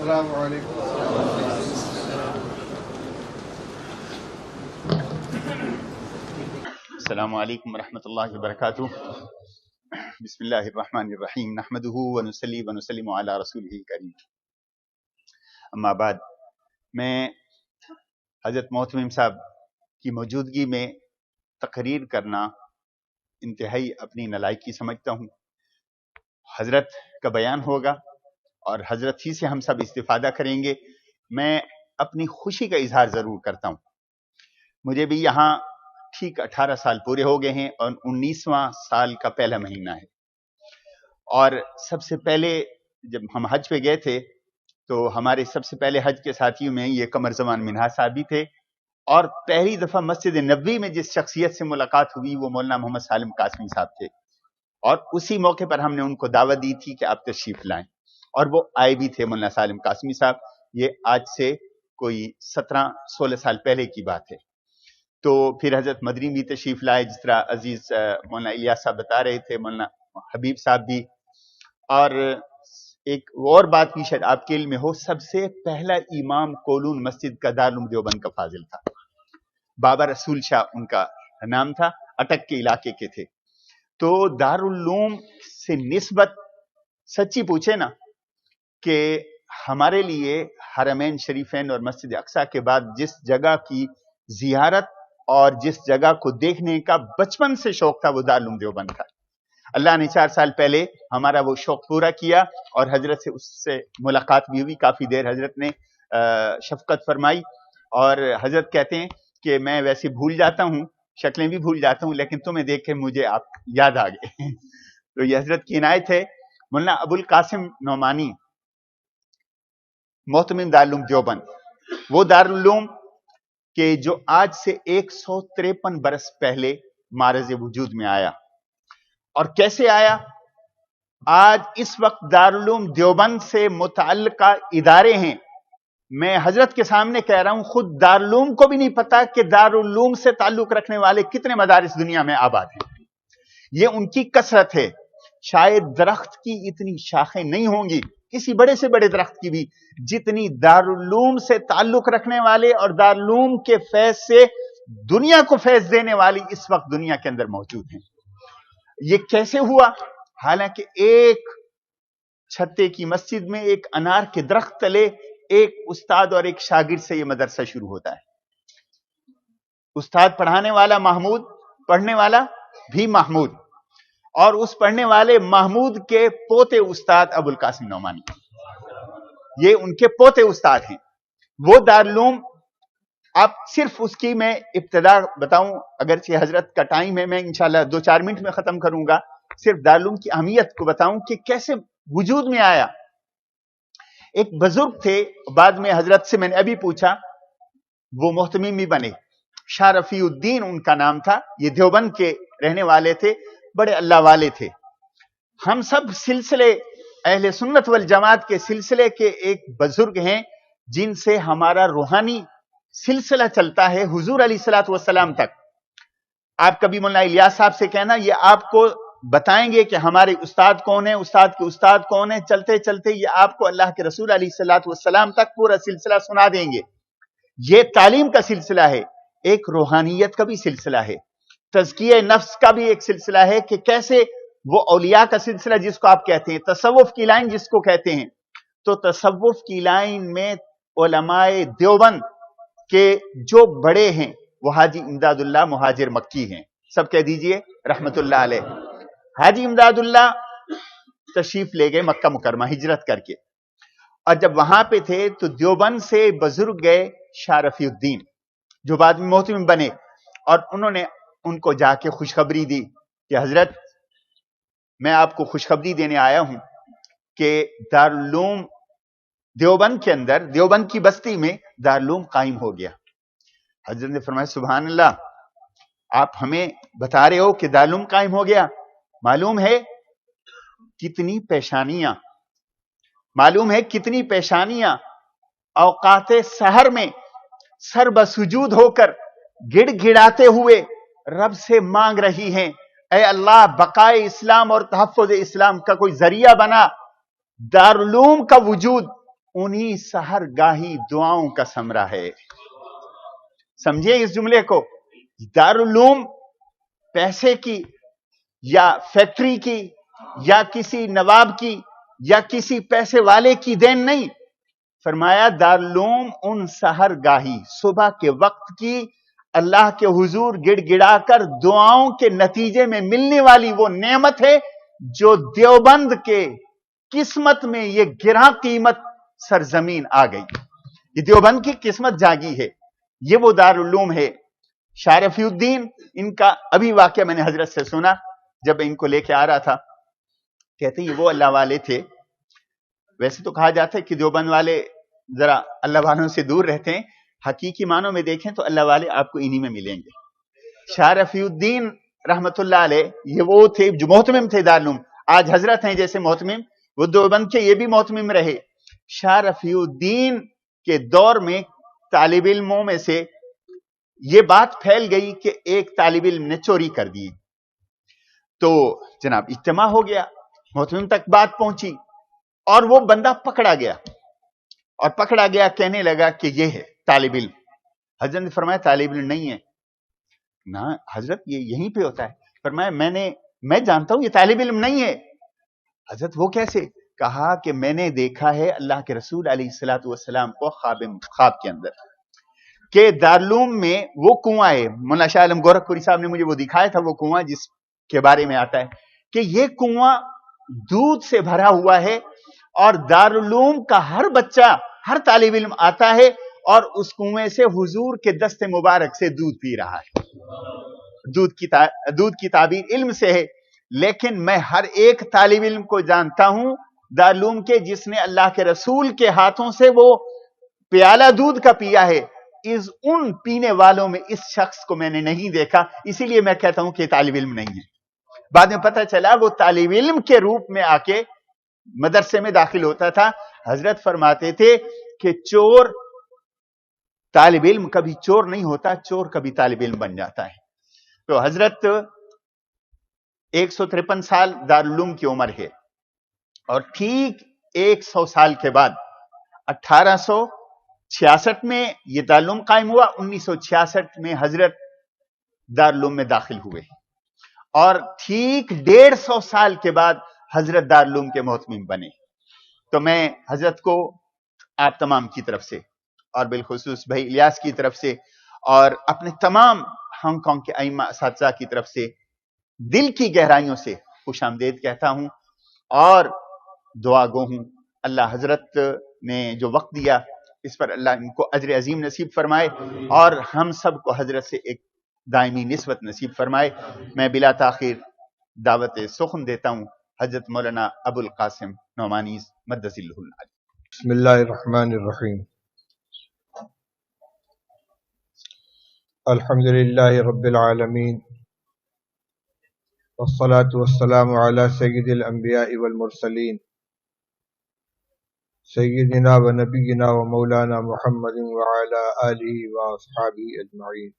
السلام علیکم. السلام علیکم ورحمۃ اللہ وبرکاتہ. بسم اللہ الرحمن الرحیم. نحمده ونصلی ونسلم علی رسولہ الکریم. اما بعد، میں حضرت محتمم صاحب کی موجودگی میں تقریر کرنا انتہائی اپنی نالائکی سمجھتا ہوں. حضرت کا بیان ہوگا اور حضرت ہی سے ہم سب استفادہ کریں گے. میں اپنی خوشی کا اظہار ضرور کرتا ہوں. مجھے بھی یہاں ٹھیک 18 سال پورے ہو گئے ہیں اور 19واں سال کا پہلا مہینہ ہے. اور سب سے پہلے جب ہم حج پہ گئے تھے تو ہمارے سب سے پہلے حج کے ساتھیوں میں یہ قمر زمان منہاج صاحب بھی تھے. اور پہلی دفعہ مسجد نبوی میں جس شخصیت سے ملاقات ہوئی وہ مولانا محمد سالم قاسمی صاحب تھے. اور اسی موقع پر ہم نے ان کو دعوت دی تھی کہ آپ تشریف لائیں، اور وہ آئے بھی تھے مولانا سالم قاسمی صاحب. یہ آج سے کوئی 17-16 سال پہلے کی بات ہے. تو پھر حضرت مدنی بھی تشریف لائے، جس طرح عزیز مولانا الیاس صاحب بتا رہے تھے، مولانا حبیب صاحب بھی. اور ایک اور بات بھی شاید آپ کے علم میں ہو، سب سے پہلا امام کولون مسجد کا دارالعلوم دیوبند کا فاضل تھا. بابا رسول شاہ ان کا نام تھا، اٹک کے علاقے کے تھے. تو دارالعلوم سے نسبت سچی پوچھے نا کہ ہمارے لیے حرمین شریفین اور مسجد اقصیٰ کے بعد جس جگہ کی زیارت اور جس جگہ کو دیکھنے کا بچپن سے شوق تھا وہ دارالعلوم دیوبند تھا. اللہ نے 4 سال پہلے ہمارا وہ شوق پورا کیا اور حضرت سے اس سے ملاقات بھی ہوئی. کافی دیر حضرت نے شفقت فرمائی اور حضرت کہتے ہیں کہ میں ویسے بھول جاتا ہوں، شکلیں بھی بھول جاتا ہوں، لیکن تمہیں دیکھ کے مجھے آپ یاد آ گئے. تو یہ حضرت کی عنایت ہے. مولانا ابو القاسم نعمانی محتمم دارالعلوم دیوبند، وہ دارالعلوم کہ جو آج سے 153 برس پہلے معرض وجود میں آیا. اور کیسے آیا؟ آج اس وقت دارالعلوم دیوبند سے متعلقہ ادارے ہیں. میں حضرت کے سامنے کہہ رہا ہوں، خود دارالعلوم کو بھی نہیں پتا کہ دارالعلوم سے تعلق رکھنے والے کتنے مدارس دنیا میں آباد ہیں. یہ ان کی کثرت ہے. شاید درخت کی اتنی شاخیں نہیں ہوں گی، کسی بڑے سے بڑے درخت کی بھی، جتنی دارالعلوم سے تعلق رکھنے والے اور دارالعلوم کے فیض سے دنیا کو فیض دینے والی اس وقت دنیا کے اندر موجود ہیں. یہ کیسے ہوا؟ حالانکہ ایک چھتے کی مسجد میں ایک انار کے درخت تلے ایک استاد اور ایک شاگرد سے یہ مدرسہ شروع ہوتا ہے. استاد پڑھانے والا محمود، پڑھنے والا بھی محمود، اور اس پڑھنے والے محمود کے پوتے استاد ابو القاسم نعمانی، یہ ان کے پوتے استاد ہیں. وہ دارالعلوم، اب صرف اس کی میں ابتدا بتاؤں، اگرچہ حضرت کا ٹائم ہے، میں انشاءاللہ 2-4 منٹ میں ختم کروں گا. صرف دارالعلوم کی اہمیت کو بتاؤں کہ کیسے وجود میں آیا. ایک بزرگ تھے، بعد میں حضرت سے میں نے ابھی پوچھا، وہ محتمم بھی بنے، شاہ رفیع الدین ان کا نام تھا. یہ دیوبند کے رہنے والے تھے، بڑے اللہ والے تھے. ہم سب سلسلے اہل سنت والجماعت کے سلسلے کے ایک بزرگ ہیں جن سے ہمارا روحانی سلسلہ چلتا ہے حضور علیہ الصلوۃ والسلام تک. آپ کبھی مولانا الیاس صاحب سے کہنا، یہ آپ کو بتائیں گے کہ ہمارے استاد کون ہیں، استاد کے استاد کون ہیں. چلتے چلتے یہ آپ کو اللہ کے رسول علیہ الصلوۃ والسلام تک پورا سلسلہ سنا دیں گے. یہ تعلیم کا سلسلہ ہے، ایک روحانیت کا بھی سلسلہ ہے، تزکیہ نفس کا بھی ایک سلسلہ ہے کہ کیسے وہ اولیاء کا سلسلہ جس کو آپ کہتے ہیں، تصوف کی لائن جس کو کہتے ہیں. تو تصوف کی لائن میں علماء دیوبند کے جو بڑے ہیں وہ حاجی امداد اللہ مہاجر مکی ہیں. سب کہہ دیجئے رحمت اللہ علیہ. حاجی امداد اللہ تشریف لے گئے مکہ مکرمہ ہجرت کر کے، اور جب وہاں پہ تھے تو دیوبند سے بزرگ گئے شاہ رفیع الدین جو بعد میں محتمم بنے، اور انہوں نے ان کو جا کے خوشخبری دی کہ حضرت میں آپ کو خوشخبری دینے آیا ہوں کہ دارالعلوم دیوبند کے اندر، دیوبند کی بستی میں دارالعلوم قائم ہو گیا. حضرت نے فرمایا سبحان اللہ، آپ ہمیں بتا رہے ہو کہ دارالعلوم قائم ہو گیا. معلوم ہے کتنی پیشانیاں، معلوم ہے کتنی پیشانیاں اوقات سحر میں سر بسجود ہو کر گڑ گڑاتے ہوئے رب سے مانگ رہی ہیں، اے اللہ بقائے اسلام اور تحفظ اسلام کا کوئی ذریعہ بنا. دارالعلوم کا وجود انہی سحر گاہی دعاؤں کا ثمرہ ہے. سمجھے اس جملے کو؟ دارالعلوم پیسے کی یا فیکٹری کی یا کسی نواب کی یا کسی پیسے والے کی دین نہیں. فرمایا دارالعلوم ان سحر گاہی صبح کے وقت کی اللہ کے حضور گڑ گڑا کر دعاؤں کے نتیجے میں ملنے والی وہ نعمت ہے جو دیوبند کے قسمت میں یہ گراں قیمت سرزمین آ گئی. یہ دیوبند کی قسمت جاگی ہے. یہ وہ دارالعلوم ہے. شاہ رفیع الدین ان کا ابھی واقعہ میں نے حضرت سے سنا جب ان کو لے کے آ رہا تھا. کہتے یہ وہ اللہ والے تھے. ویسے تو کہا جاتا ہے کہ دیوبند والے ذرا اللہ والوں سے دور رہتے ہیں. حقیقی معنوں میں دیکھیں تو اللہ والے آپ کو انہی میں ملیں گے. شاہ رفیع الدین رحمت اللہ علیہ یہ وہ تھے جو محتمم تھے دارالعلوم. آج حضرت ہیں جیسے محتمم، وہ دیوبند کے یہ بھی محتمم رہے. شاہ رفیع الدین کے دور میں طالب علموں میں سے یہ بات پھیل گئی کہ ایک طالب علم نے چوری کر دی. تو جناب اجتماع ہو گیا، محتمم تک بات پہنچی اور وہ بندہ پکڑا گیا. اور پکڑا گیا کہنے لگا کہ یہ ہے طالب علم. حضرت نے فرمایا طالب علم نہیں ہے. نہ حضرت یہ یہیں پہ ہوتا ہے. فرمایا میں جانتا ہوں یہ طالب علم نہیں ہے. حضرت وہ کیسے؟ کہا کہ میں نے دیکھا ہے اللہ کے رسول علیہ الصلوۃ والسلام کو خواب کے اندر کہ دارالعلوم میں وہ کنواں ہے. مولانا شاہ عالم گورکھپوری صاحب نے مجھے وہ دکھایا تھا، وہ کنواں جس کے بارے میں آتا ہے کہ یہ کنواں دودھ سے بھرا ہوا ہے اور دارالعلوم کا ہر بچہ، ہر طالب علم آتا ہے اور اس کنویں سے حضور کے دست مبارک سے دودھ پی رہا ہے. دودھ کی تعبیر علم سے ہے، لیکن میں ہر ایک طالب علم کو جانتا ہوں دارالعلوم کے جس نے اللہ کے رسول کے ہاتھوں سے وہ پیالہ دودھ کا پیا ہے. ان پینے والوں میں اس شخص کو میں نے نہیں دیکھا، اسی لیے میں کہتا ہوں کہ طالب علم نہیں ہے. بعد میں پتہ چلا وہ طالب علم کے روپ میں آ کے مدرسے میں داخل ہوتا تھا. حضرت فرماتے تھے کہ چور طالب علم کبھی چور نہیں ہوتا، چور کبھی طالب علم بن جاتا ہے. تو حضرت 153 سال دارالعلوم کی عمر ہے اور ٹھیک 100 سال کے بعد 1866 میں یہ دارالعلوم قائم ہوا. 1966 میں حضرت دارالعلوم میں داخل ہوئے اور ٹھیک 150 سال کے بعد حضرت دارالعلوم کے محتمم بنے. تو میں حضرت کو آپ تمام کی طرف سے اور بالخصوص بھائی الیاس کی طرف سے اور اپنے تمام ہانگ کانگ کے ائمہ اساتذہ کی طرف سے دل کی گہرائیوں سے خوش آمدید کہتا ہوں اور دعا گو ہوں. اللہ حضرت نے جو وقت دیا اس پر اللہ ان کو اجر عظیم نصیب فرمائے اور ہم سب کو حضرت سے ایک دائمی نسبت نصیب فرمائے. میں بلا تاخیر دعوت سخن دیتا ہوں حضرت مولانا ابو القاسم نعمانی مدث اللہ العلی. بسم اللہ الرحمن الرحیم. الحمدللہ رب العالمین والصلاة والسلام علی سید الانبیاء والمرسلین سیدنا و نبینا و مولانا محمد وعلی آلہ و اصحابہ اجمعین.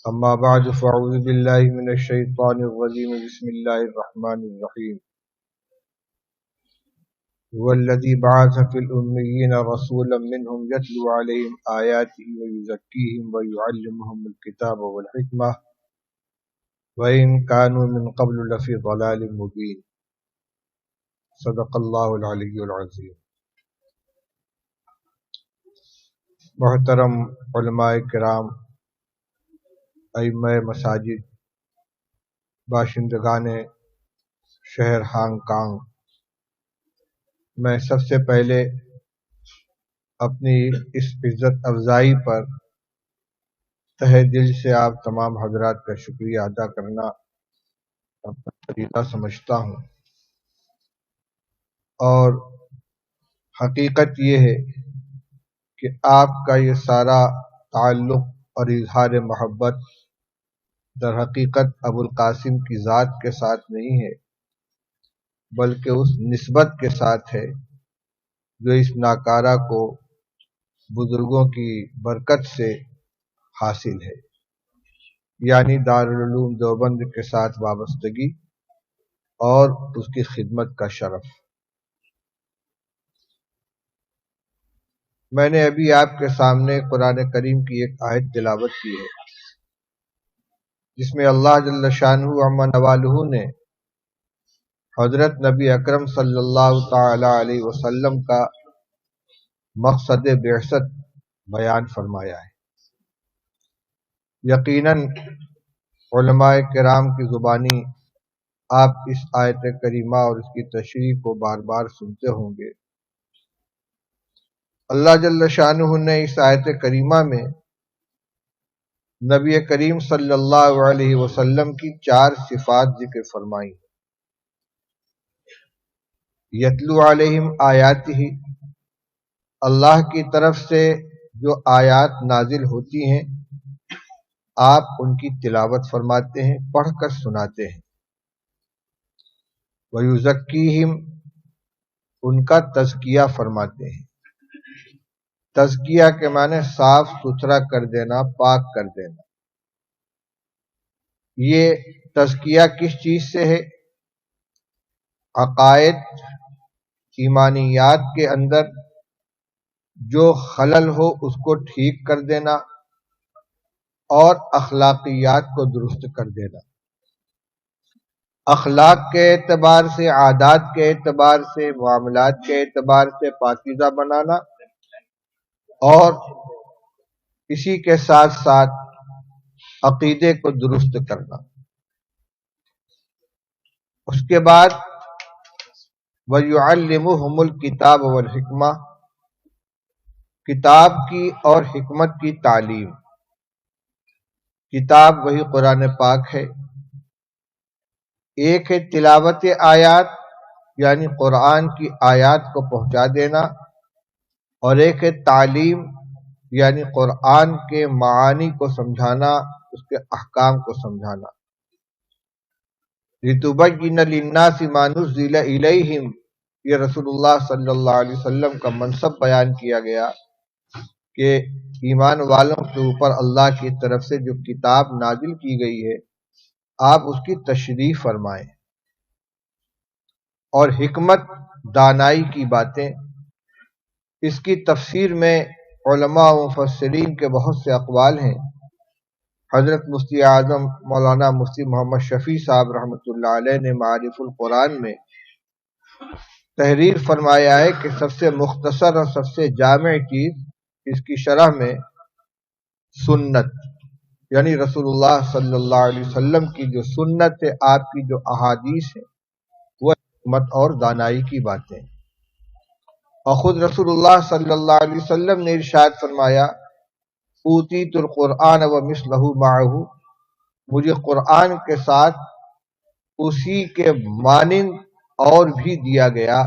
اما بعد فاعوذ باللہ من الشیطان الرجیم. بسم اللہ الرحمن الرحیم. والذی بعث فی الأمیین رسولا منہم یتلو علیہم آیاتہ ویزکیہم ویعلمہم الکتاب والحکمہ وَإِن كَانُوا مِن قَبْلُ لَفِي ضَلَالٍ مُبِينٍ. صدق اللہ العلی العظیم. محترم علماء کرام، ائمہ مساجد، باشندگان شہر ہانگ کانگ، میں سب سے پہلے اپنی اس عزت افزائی پر تہہ دل سے آپ تمام حضرات کا شکریہ ادا کرنا اپنا فریضہ سمجھتا ہوں. اور حقیقت یہ ہے کہ آپ کا یہ سارا تعلق اور اظہار محبت در حقیقت ابو القاسم کی ذات کے ساتھ نہیں ہے، بلکہ اس نسبت کے ساتھ ہے جو اس ناکارہ کو بزرگوں کی برکت سے حاصل ہے، یعنی دارالعلوم دیوبند کے ساتھ وابستگی اور اس کی خدمت کا شرف. میں نے ابھی آپ کے سامنے قرآن کریم کی ایک آیت تلاوت کی ہے جس میں اللہ جل شانہ عما نوالہ نے حضرت نبی اکرم صلی اللہ تعالی علیہ وسلم کا مقصد بعثت بیان فرمایا ہے۔ یقیناً علماء کرام کی زبانی آپ اس آیت کریمہ اور اس کی تشریح کو بار بار سنتے ہوں گے۔ اللہ جل شانہ نے اس آیت کریمہ میں نبی کریم صلی اللہ علیہ وسلم کی 4 صفات ذکر فرمائی۔ یتلو علیہم آیاتہ، اللہ کی طرف سے جو آیات نازل ہوتی ہیں آپ ان کی تلاوت فرماتے ہیں، پڑھ کر سناتے ہیں۔ وَيُزَكِّيهِمْ، ان کا تزکیہ فرماتے ہیں۔ تزکیہ کے معنی صاف ستھرا کر دینا، پاک کر دینا۔ یہ تزکیہ کس چیز سے ہے؟ عقائد، ایمانیات کے اندر جو خلل ہو اس کو ٹھیک کر دینا اور اخلاقیات کو درست کر دینا۔ اخلاق کے اعتبار سے، عادات کے اعتبار سے، معاملات کے اعتبار سے پاکیزہ بنانا، اور اسی کے ساتھ ساتھ عقیدے کو درست کرنا۔ اس کے بعد وَيُعَلِّمُهُمُ الْكِتَابَ وَالْحِکْمَةَ، کتاب کی اور حکمت کی تعلیم۔ کتاب وہی قرآن پاک ہے۔ ایک ہے تلاوت آیات، یعنی قرآن کی آیات کو پہنچا دینا، اور ایک ہے تعلیم، یعنی قرآن کے معانی کو سمجھانا، اس کے احکام کو سمجھانا۔ لِتُبَيِّنَ لِلنَّاسِ مَا نُزِّلَ إِلَيْهِمْ، یہ رسول اللہ صلی اللہ علیہ وسلم کا منصب بیان کیا گیا کہ ایمان والوں کے اوپر اللہ کی طرف سے جو کتاب نازل کی گئی ہے آپ اس کی تشریح فرمائیں۔ اور حکمت، دانائی کی باتیں، اس کی تفسیر میں علماء و مفسرین کے بہت سے اقوال ہیں۔ حضرت مفتی اعظم مولانا مفتی محمد شفیع صاحب رحمۃ اللہ علیہ نے معارف القرآن میں تحریر فرمایا ہے کہ سب سے مختصر اور سب سے جامع چیز اس کی شرح میں سنت، یعنی رسول اللہ صلی اللہ علیہ وسلم کی جو سنت ہے، آپ کی جو احادیث ہے، وہ حکمت اور دانائی کی باتیں۔ اور خود رسول اللہ صلی اللہ علیہ وسلم نے ارشاد فرمایا اوتیت القرآن ومثلہ معہ، مجھے قرآن کے ساتھ اسی کے مانند اور بھی دیا گیا،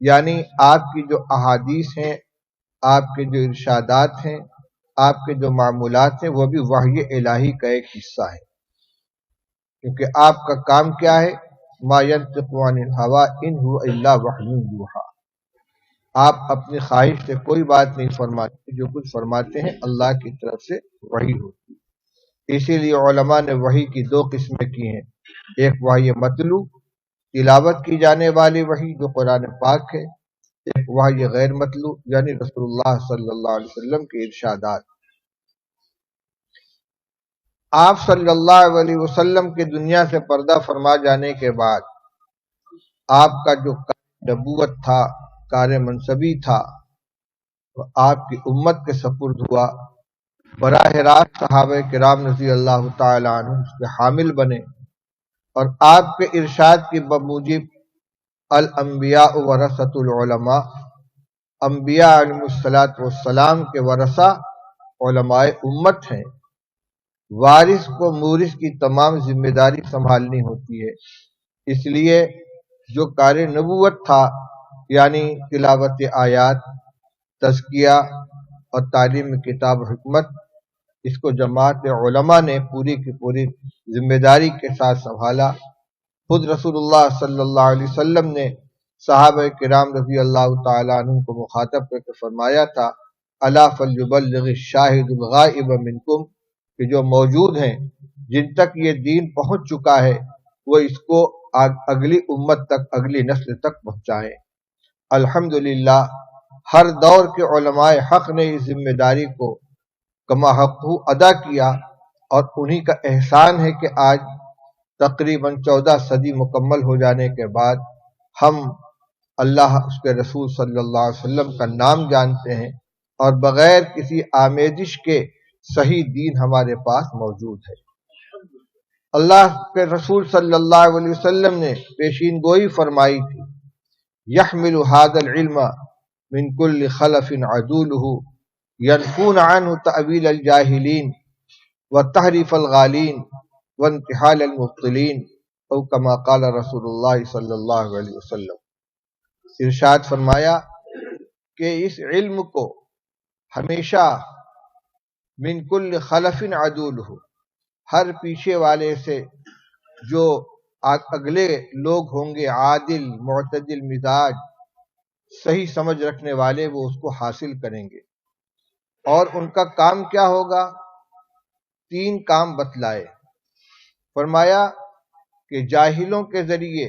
یعنی آپ کی جو احادیث ہیں، آپ کے جو ارشادات ہیں، آپ کے جو معمولات ہیں، وہ بھی وحی الہی کا ایک حصہ ہے، کیونکہ آپ کا کام کیا ہے؟ ما ینطق عن الہوی ان هو الا وحی یوحی، آپ اپنی خواہش سے کوئی بات نہیں فرماتے، جو کچھ فرماتے ہیں اللہ کی طرف سے وحی ہوتی ہے۔ اسی لیے علماء نے وحی کی 2 قسمیں کی ہیں، ایک وحی متلو، تلاوت کی جانے والی وحی جو قرآن پاک ہے، ایک وحی غیر متلو، یعنی رسول اللہ صلی اللہ علیہ وسلم کے ارشادات۔ آپ صلی اللہ علیہ وسلم کے دنیا سے پردہ فرما جانے کے بعد آپ کا جو نبوت تھا، کار منصبی تھا، وہ آپ کی امت کے سپرد ہوا۔ براہ راست صحابہ کرام رضی اللہ تعالی عنہ اس کے حامل بنے، اور آپ کے ارشاد کی بموجب الانبیاء ورثۃ العلماء، انبیاء علیہ الصلاۃ والسلام کے ورثہ علماء امت ہیں۔ وارث کو مورث کی تمام ذمہ داری سنبھالنی ہوتی ہے، اس لیے جو کار نبوت تھا، یعنی تلاوت آیات، تزکیہ اور تعلیم کتاب و حکمت، اس کو جماعت علماء نے پوری کی پوری ذمہ داری کے ساتھ سنبھالا۔ خود رسول اللہ صلی اللہ علیہ وسلم نے صحابہ کرام رضی اللہ تعالیٰ عنہ کو مخاطب کر کے فرمایا تھا الا فلیبلغ الشاہد الغائب منکم، کہ جو موجود ہیں، جن تک یہ دین پہنچ چکا ہے، وہ اس کو اگلی امت تک، اگلی نسل تک پہنچائیں۔ الحمدللہ ہر دور کے علماء حق نے اس ذمہ داری کو کما حق ادا کیا، اور انہی کا احسان ہے کہ آج تقریباً 14 صدی مکمل ہو جانے کے بعد ہم اللہ اس کے رسول صلی اللہ علیہ وسلم کا نام جانتے ہیں، اور بغیر کسی آمیزش کے صحیح دین ہمارے پاس موجود ہے۔ اللہ کے رسول صلی اللہ علیہ وسلم نے پیشین گوئی فرمائی تھی، یحمل هذا العلم من كل خلف عدوله ينفون عنه تأویل الجاہلین وتحریف الغالین وانتحال المبطلین، او کما قال رسول اللہ صلی اللہ علیہ وسلم۔ ارشاد فرمایا کہ اس علم کو ہمیشہ من کل خلف عدولہ، ہر پیچھے والے سے جو اگلے لوگ ہوں گے عادل معتدل مزاج صحیح سمجھ رکھنے والے، وہ اس کو حاصل کریں گے۔ اور ان کا کام کیا ہوگا؟ 3 کام بتلائے۔ فرمایا کہ جاہلوں کے ذریعے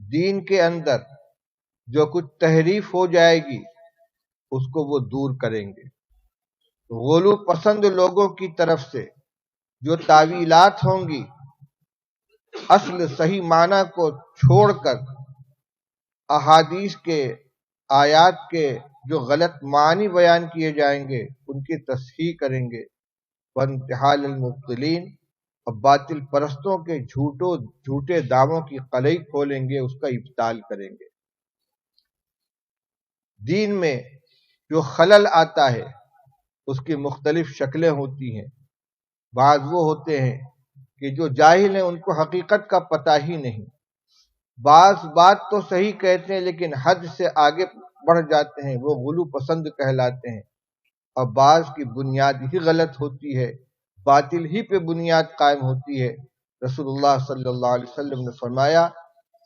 دین کے اندر جو کچھ تحریف ہو جائے گی اس کو وہ دور کریں گے۔ غلو پسند لوگوں کی طرف سے جو تعویلات ہوں گی، اصل صحیح معنی کو چھوڑ کر احادیث کے آیات کے جو غلط معنی بیان کیے جائیں گے ان کی تصحیح کریں گے۔ وانتحال المبطلین، اور باطل پرستوں کے جھوٹے دعووں کی قلعی کھولیں گے، اس کا ابطال کریں گے۔ دین میں جو خلل آتا ہے اس کی مختلف شکلیں ہوتی ہیں۔ بعض وہ ہوتے ہیں کہ جو جاہل ہیں ان کو حقیقت کا پتہ ہی نہیں، بعض بات تو صحیح کہتے ہیں لیکن حد سے آگے بڑھ جاتے ہیں، وہ غلو پسند کہلاتے ہیں۔ اور بعض کی بنیاد ہی غلط ہوتی ہے، باطل ہی پہ بنیاد قائم ہوتی ہے۔ رسول اللہ صلی اللہ علیہ وسلم نے فرمایا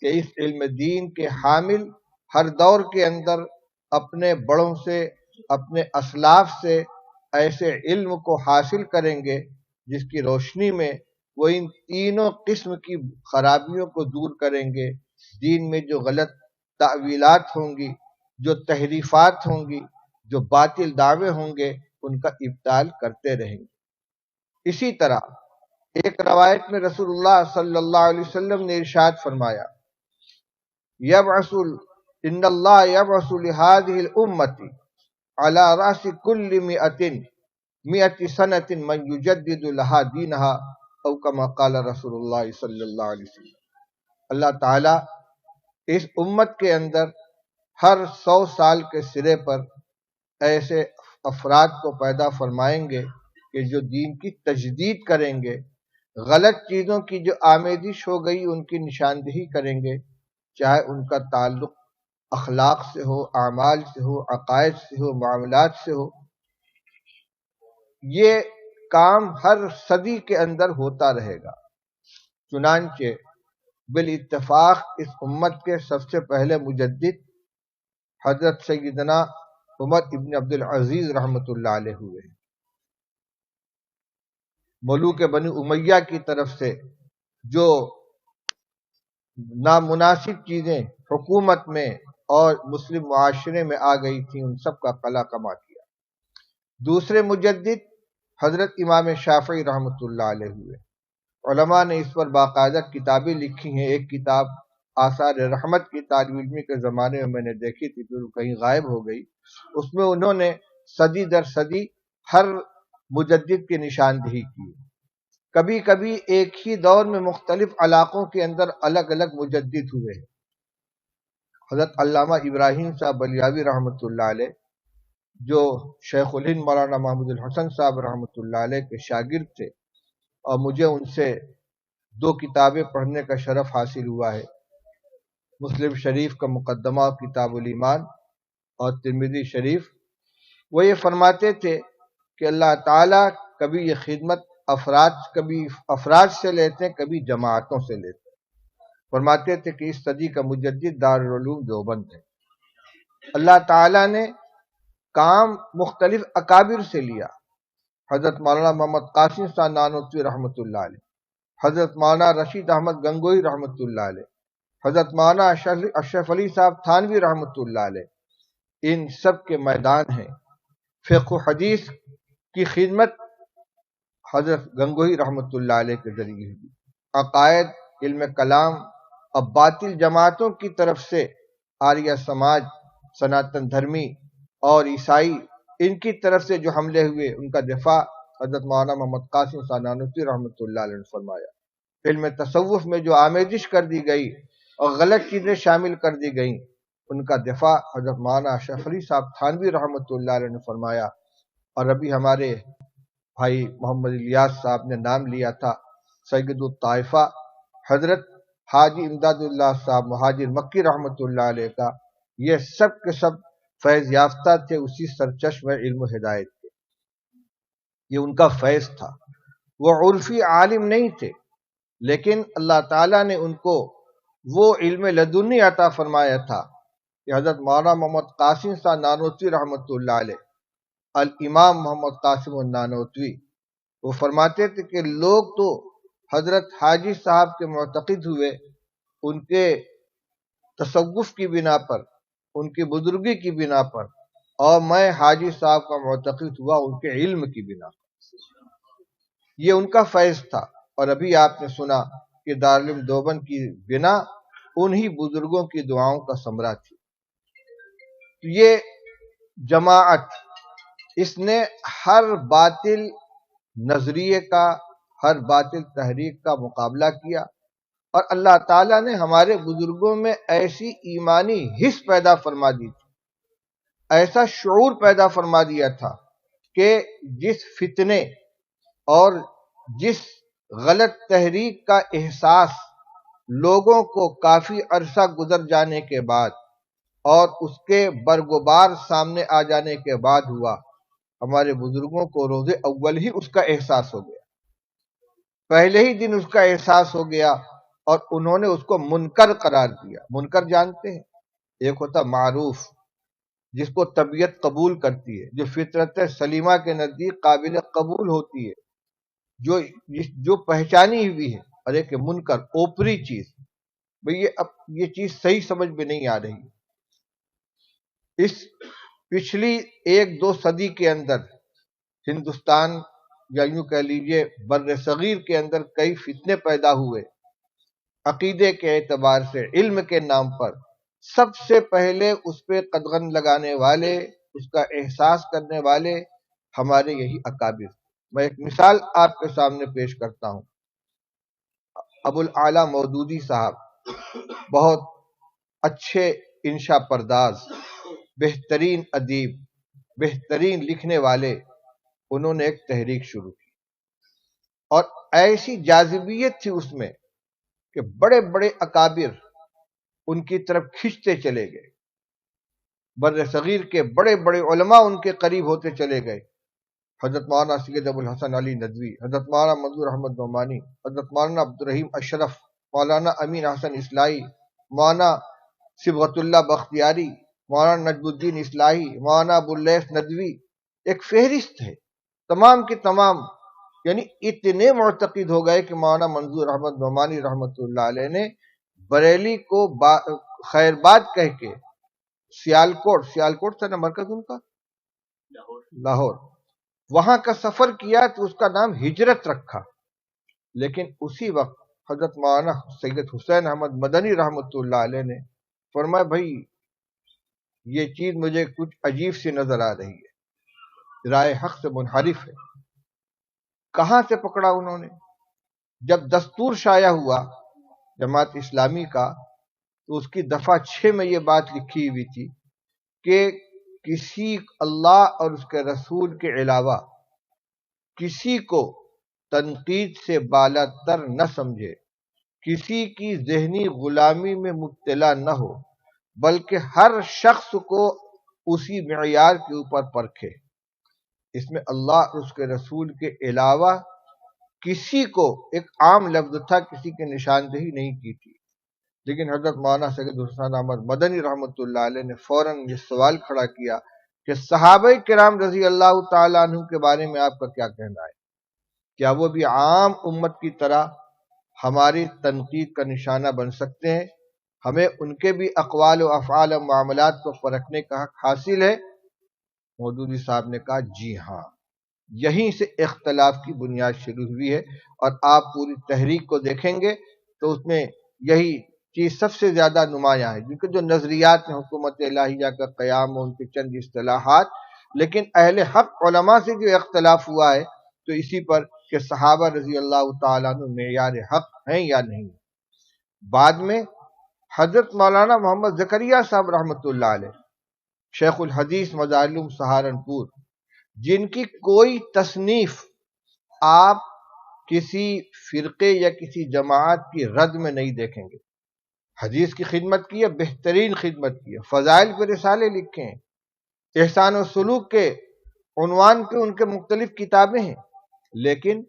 کہ اس علم دین کے حامل ہر دور کے اندر اپنے بڑوں سے، اپنے اسلاف سے ایسے علم کو حاصل کریں گے جس کی روشنی میں وہ ان تینوں قسم کی خرابیوں کو دور کریں گے۔ دین میں جو غلط تعویلات ہوں گی، جو تحریفات ہوں گی، جو باطل دعوے ہوں گے، ان کا ابطال کرتے رہیں گے۔ اسی طرح ایک روایت میں رسول اللہ صلی اللہ علیہ وسلم نے ارشاد فرمایا، ان اللہ یبعث لهذه الامة على رأس كل مئة سنة من يجدد لها دینها، او کما قال رسول اللہ صلی اللہ علیہ وسلم۔ اللہ تعالیٰ اس امت کے اندر ہر 100 سال کے سرے پر ایسے افراد کو پیدا فرمائیں گے کہ جو دین کی تجدید کریں گے، غلط چیزوں کی جو آمیزش ہو گئی ان کی نشاندہی کریں گے، چاہے ان کا تعلق اخلاق سے ہو، اعمال سے ہو، عقائد سے ہو، معاملات سے ہو۔ یہ کام ہر صدی کے اندر ہوتا رہے گا۔ چنانچہ بالاتفاق اس امت کے سب سے پہلے مجدد حضرت سیدنا عمر ابن عبد العزیز رحمۃ اللہ علیہ ہوئے۔ ملوک بنی امیہ کی طرف سے جو نامناسب چیزیں حکومت میں اور مسلم معاشرے میں آ گئی تھیں، ان سب کا قلع کما کیا۔ دوسرے مجدد حضرت امام شافعی رحمۃ اللہ علیہ ہوئے۔ علماء نے اس پر باقاعدہ کتابیں لکھی ہیں۔ ایک کتاب آثار رحمت کی طالب علمی کے زمانے میں نے دیکھی تھی، پھر کہیں غائب ہو گئی۔ اس میں انہوں نے صدی در صدی ہر مجدد کی نشاندہی کی۔ کبھی کبھی ایک ہی دور میں مختلف علاقوں کے اندر الگ الگ مجدد ہوئے ہیں۔ حضرت علامہ ابراہیم صاحب بلیاوی رحمۃ اللہ علیہ، جو شیخ الہند مولانا محمود الحسن صاحب رحمۃ اللہ علیہ کے شاگرد تھے، اور مجھے ان سے 2 کتابیں پڑھنے کا شرف حاصل ہوا ہے، مسلم شریف کا مقدمہ اور کتاب الایمان اور ترمذی شریف۔ وہ یہ فرماتے تھے کہ اللہ تعالیٰ کبھی یہ خدمت کبھی افراد سے لیتے ہیں، کبھی جماعتوں سے لیتے ہیں۔ فرماتے تھے کہ اس صدی کا مجدد دارالعلوم دیوبند ہے۔ اللہ تعالیٰ نے کام مختلف اکابر سے لیا۔ حضرت مولانا محمد قاسم صاحب نانوتوی رحمۃ اللہ علیہ، حضرت مولانا رشید احمد گنگوئی رحمۃ اللہ علیہ، حضرت مولانا اشرف علی صاحب تھانوی رحمۃ اللہ علیہ، ان سب کے میدان ہیں۔ فقہ و حدیث کی خدمت حضرت گنگوہی رحمۃ اللہ علیہ کے ذریعے ہوئی۔ عقائد، علم کلام اور باطل جماعتوں کی طرف سے آریہ سماج، سناتن دھرمی اور عیسائی، ان کی طرف سے جو حملے ہوئے ان کا دفاع حضرت مولانا محمد قاسم نانوتوی رحمۃ اللہ علیہ نے فرمایا۔ علم تصوف میں جو آمیزش کر دی گئی اور غلط چیزیں شامل کر دی گئیں، ان کا دفاع حضرت مولانا اشرف علی صاحب تھانوی رحمۃ اللہ علیہ نے فرمایا۔ اور ابھی ہمارے بھائی محمد الیاس صاحب نے نام لیا تھا، سید الطائفہ حضرت حاجی امداد اللہ صاحب مہاجر مکی رحمۃ اللہ علیہ کا، یہ سب کے سب فیض یافتہ تھے اسی سرچشمہ علم و ہدایت کے، یہ ان کا فیض تھا۔ وہ عرفی عالم نہیں تھے، لیکن اللہ تعالیٰ نے ان کو وہ علم لدنی عطا فرمایا تھا کہ حضرت مولانا محمد قاسم صاحب نانوتوی رحمۃ اللہ علیہ، الامام محمد قاسم النانوتوی، وہ فرماتے تھے کہ لوگ تو حضرت حاجی صاحب کے معتقد ہوئے ان کے تصوف کی بنا پر، ان کی بزرگی کی بنا پر، اور میں حاجی صاحب کا معتقد ہوا ان کے علم کی بنا پر۔ یہ ان کا فیض تھا۔ اور ابھی آپ نے سنا کہ دارالعلوم دیوبند کی بنا انہی بزرگوں کی دعاؤں کا ثمرہ تھی۔ یہ جماعت، اس نے ہر باطل نظریے کا، ہر باطل تحریک کا مقابلہ کیا، اور اللہ تعالیٰ نے ہمارے بزرگوں میں ایسی ایمانی حس پیدا فرما دی تھی، ایسا شعور پیدا فرما دیا تھا کہ جس فتنے اور جس غلط تحریک کا احساس لوگوں کو کافی عرصہ گزر جانے کے بعد اور اس کے برگبار سامنے آ جانے کے بعد ہوا، ہمارے بزرگوں کو روز اول ہی اس کا احساس ہو گیا، پہلے ہی دن اس کا احساس ہو گیا، اور انہوں نے اس کو منکر قرار دیا۔ منکر جانتے ہیں، ایک ہوتا معروف جس کو طبیعت قبول کرتی ہے، جو فطرت سلیمہ کے نزدیک قابل قبول ہوتی ہے، جو پہچانی ہوئی ہے، اور ایک منکر، اوپری چیز، بھئی یہ چیز صحیح سمجھ میں نہیں آ رہی۔ اس پچھلی 1-2 صدی کے اندر ہندوستان، یا یوں کہہ لیجئے بر صغیر کے اندر کئی فتنے پیدا ہوئے عقیدے کے اعتبار سے، علم کے نام پر۔ سب سے پہلے اس پہ قدغن لگانے والے، اس کا احساس کرنے والے ہمارے یہی اکابر۔ میں ایک مثال آپ کے سامنے پیش کرتا ہوں۔ ابو الاعلیٰ مودودی صاحب بہت اچھے انشا پرداز، بہترین ادیب، بہترین لکھنے والے، انہوں نے ایک تحریک شروع کی، اور ایسی جاذبیت تھی اس میں کہ بڑے بڑے اکابر ان کی طرف کھنچتے چلے گئے، بر صغیر کے بڑے بڑے علماء ان کے قریب ہوتے چلے گئے۔ حضرت مولانا سید ابو الحسن علی ندوی، حضرت مولانا منظور احمد نعمانی، حضرت مولانا عبدالرحیم اشرف، مولانا امین حسن اصلاحی، مولانا صبغت اللہ بختیاری، مولانا نجم الدین اصلاحی، مولانا ابواللیث ندوی، ایک فہرست ہے، تمام کے تمام، یعنی اتنے معتقد ہو گئے کہ مولانا منظور احمد نعمانی رحمۃ اللہ علیہ نے بریلی کو خیرباد کہہ کے سیالکوٹ تھا نا مرکز ان کا، لاہور، وہاں کا سفر کیا تو اس کا نام ہجرت رکھا۔ لیکن اسی وقت حضرت مولانا سید حسین احمد مدنی رحمۃ اللہ علیہ نے فرمایا، بھائی یہ چیز مجھے کچھ عجیب سی نظر آ رہی ہے، رائے حق سے منحرف ہے۔ کہاں سے پکڑا انہوں نے؟ جب دستور شائع ہوا جماعت اسلامی کا، تو اس کی دفعہ 6 میں یہ بات لکھی ہوئی تھی کہ کسی اللہ اور اس کے رسول کے علاوہ کسی کو تنقید سے بالا تر نہ سمجھے، کسی کی ذہنی غلامی میں مبتلا نہ ہو، بلکہ ہر شخص کو اسی معیار کے اوپر پرکھے۔ اس میں اللہ اور اس کے رسول کے علاوہ کسی کو، ایک عام لفظ تھا، کسی کی نشاندہی نہیں کی تھی۔ لیکن حضرت مولانا سید حسین احمد مدنی رحمۃ اللہ علیہ نے فوراً یہ سوال کھڑا کیا کہ صحابہ کرام رضی اللہ تعالیٰ عنہ کے بارے میں آپ کا کیا کہنا ہے؟ کیا وہ بھی عام امت کی طرح ہماری تنقید کا نشانہ بن سکتے ہیں؟ ہمیں ان کے بھی اقوال و افعال و معاملات کو پرکھنے کا حق حاصل ہے؟ مودودی صاحب نے کہا جی ہاں، یہیں سے اختلاف کی بنیاد شروع ہوئی ہے، اور آپ پوری تحریک کو دیکھیں گے تو اس میں یہی چیز سب سے زیادہ نمایاں ہے، کیونکہ جو نظریات ہیں حکومت الہیہ کا قیام و ان کے چند اصطلاحات، لیکن اہل حق علماء سے جو اختلاف ہوا ہے تو اسی پر کہ صحابہ رضی اللہ تعالیٰ عنہ معیار حق ہیں یا نہیں۔ بعد میں حضرت مولانا محمد زکریا صاحب رحمۃ اللہ علیہ، شیخ الحدیث مظاہر سہارنپور، جن کی کوئی تصنیف آپ کسی فرقے یا کسی جماعت کی رد میں نہیں دیکھیں گے، حدیث کی خدمت کی ہے، بہترین خدمت کی ہے، فضائل پہ رسالے لکھے ہیں، احسان و سلوک کے عنوان پہ ان کے مختلف کتابیں ہیں، لیکن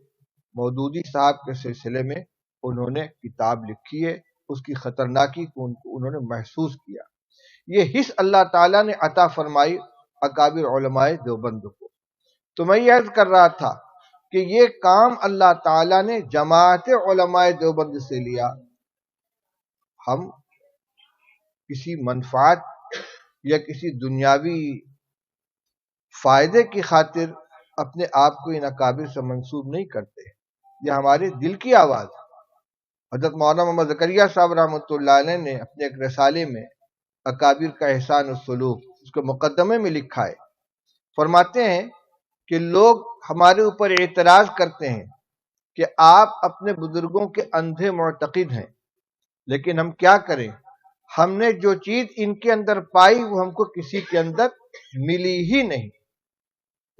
مودودی صاحب کے سلسلے میں انہوں نے کتاب لکھی ہے، اس کی خطرناکی کو انہوں نے محسوس کیا۔ یہ حس اللہ تعالیٰ نے عطا فرمائی اکابر علماء دیوبند کو۔ تو میں یہ عرض کر رہا تھا کہ یہ کام اللہ تعالیٰ نے جماعت علماء دیوبند سے لیا۔ ہم کسی منفعت یا کسی دنیاوی فائدے کی خاطر اپنے آپ کو ان اکابر سے منسوب نہیں کرتے، یہ ہمارے دل کی آواز ہے۔ حضرت مولانا محمد زکریا صاحب رحمۃ اللہ علیہ نے اپنے ایک رسالے میں اکابر کا احسان و سلوک اس کے مقدمے میں لکھا ہے، فرماتے ہیں کہ لوگ ہمارے اوپر اعتراض کرتے ہیں کہ آپ اپنے بزرگوں کے اندھے معتقد ہیں، لیکن ہم کیا کریں، ہم نے جو چیز ان کے اندر پائی وہ ہم کو کسی کے اندر ملی ہی نہیں۔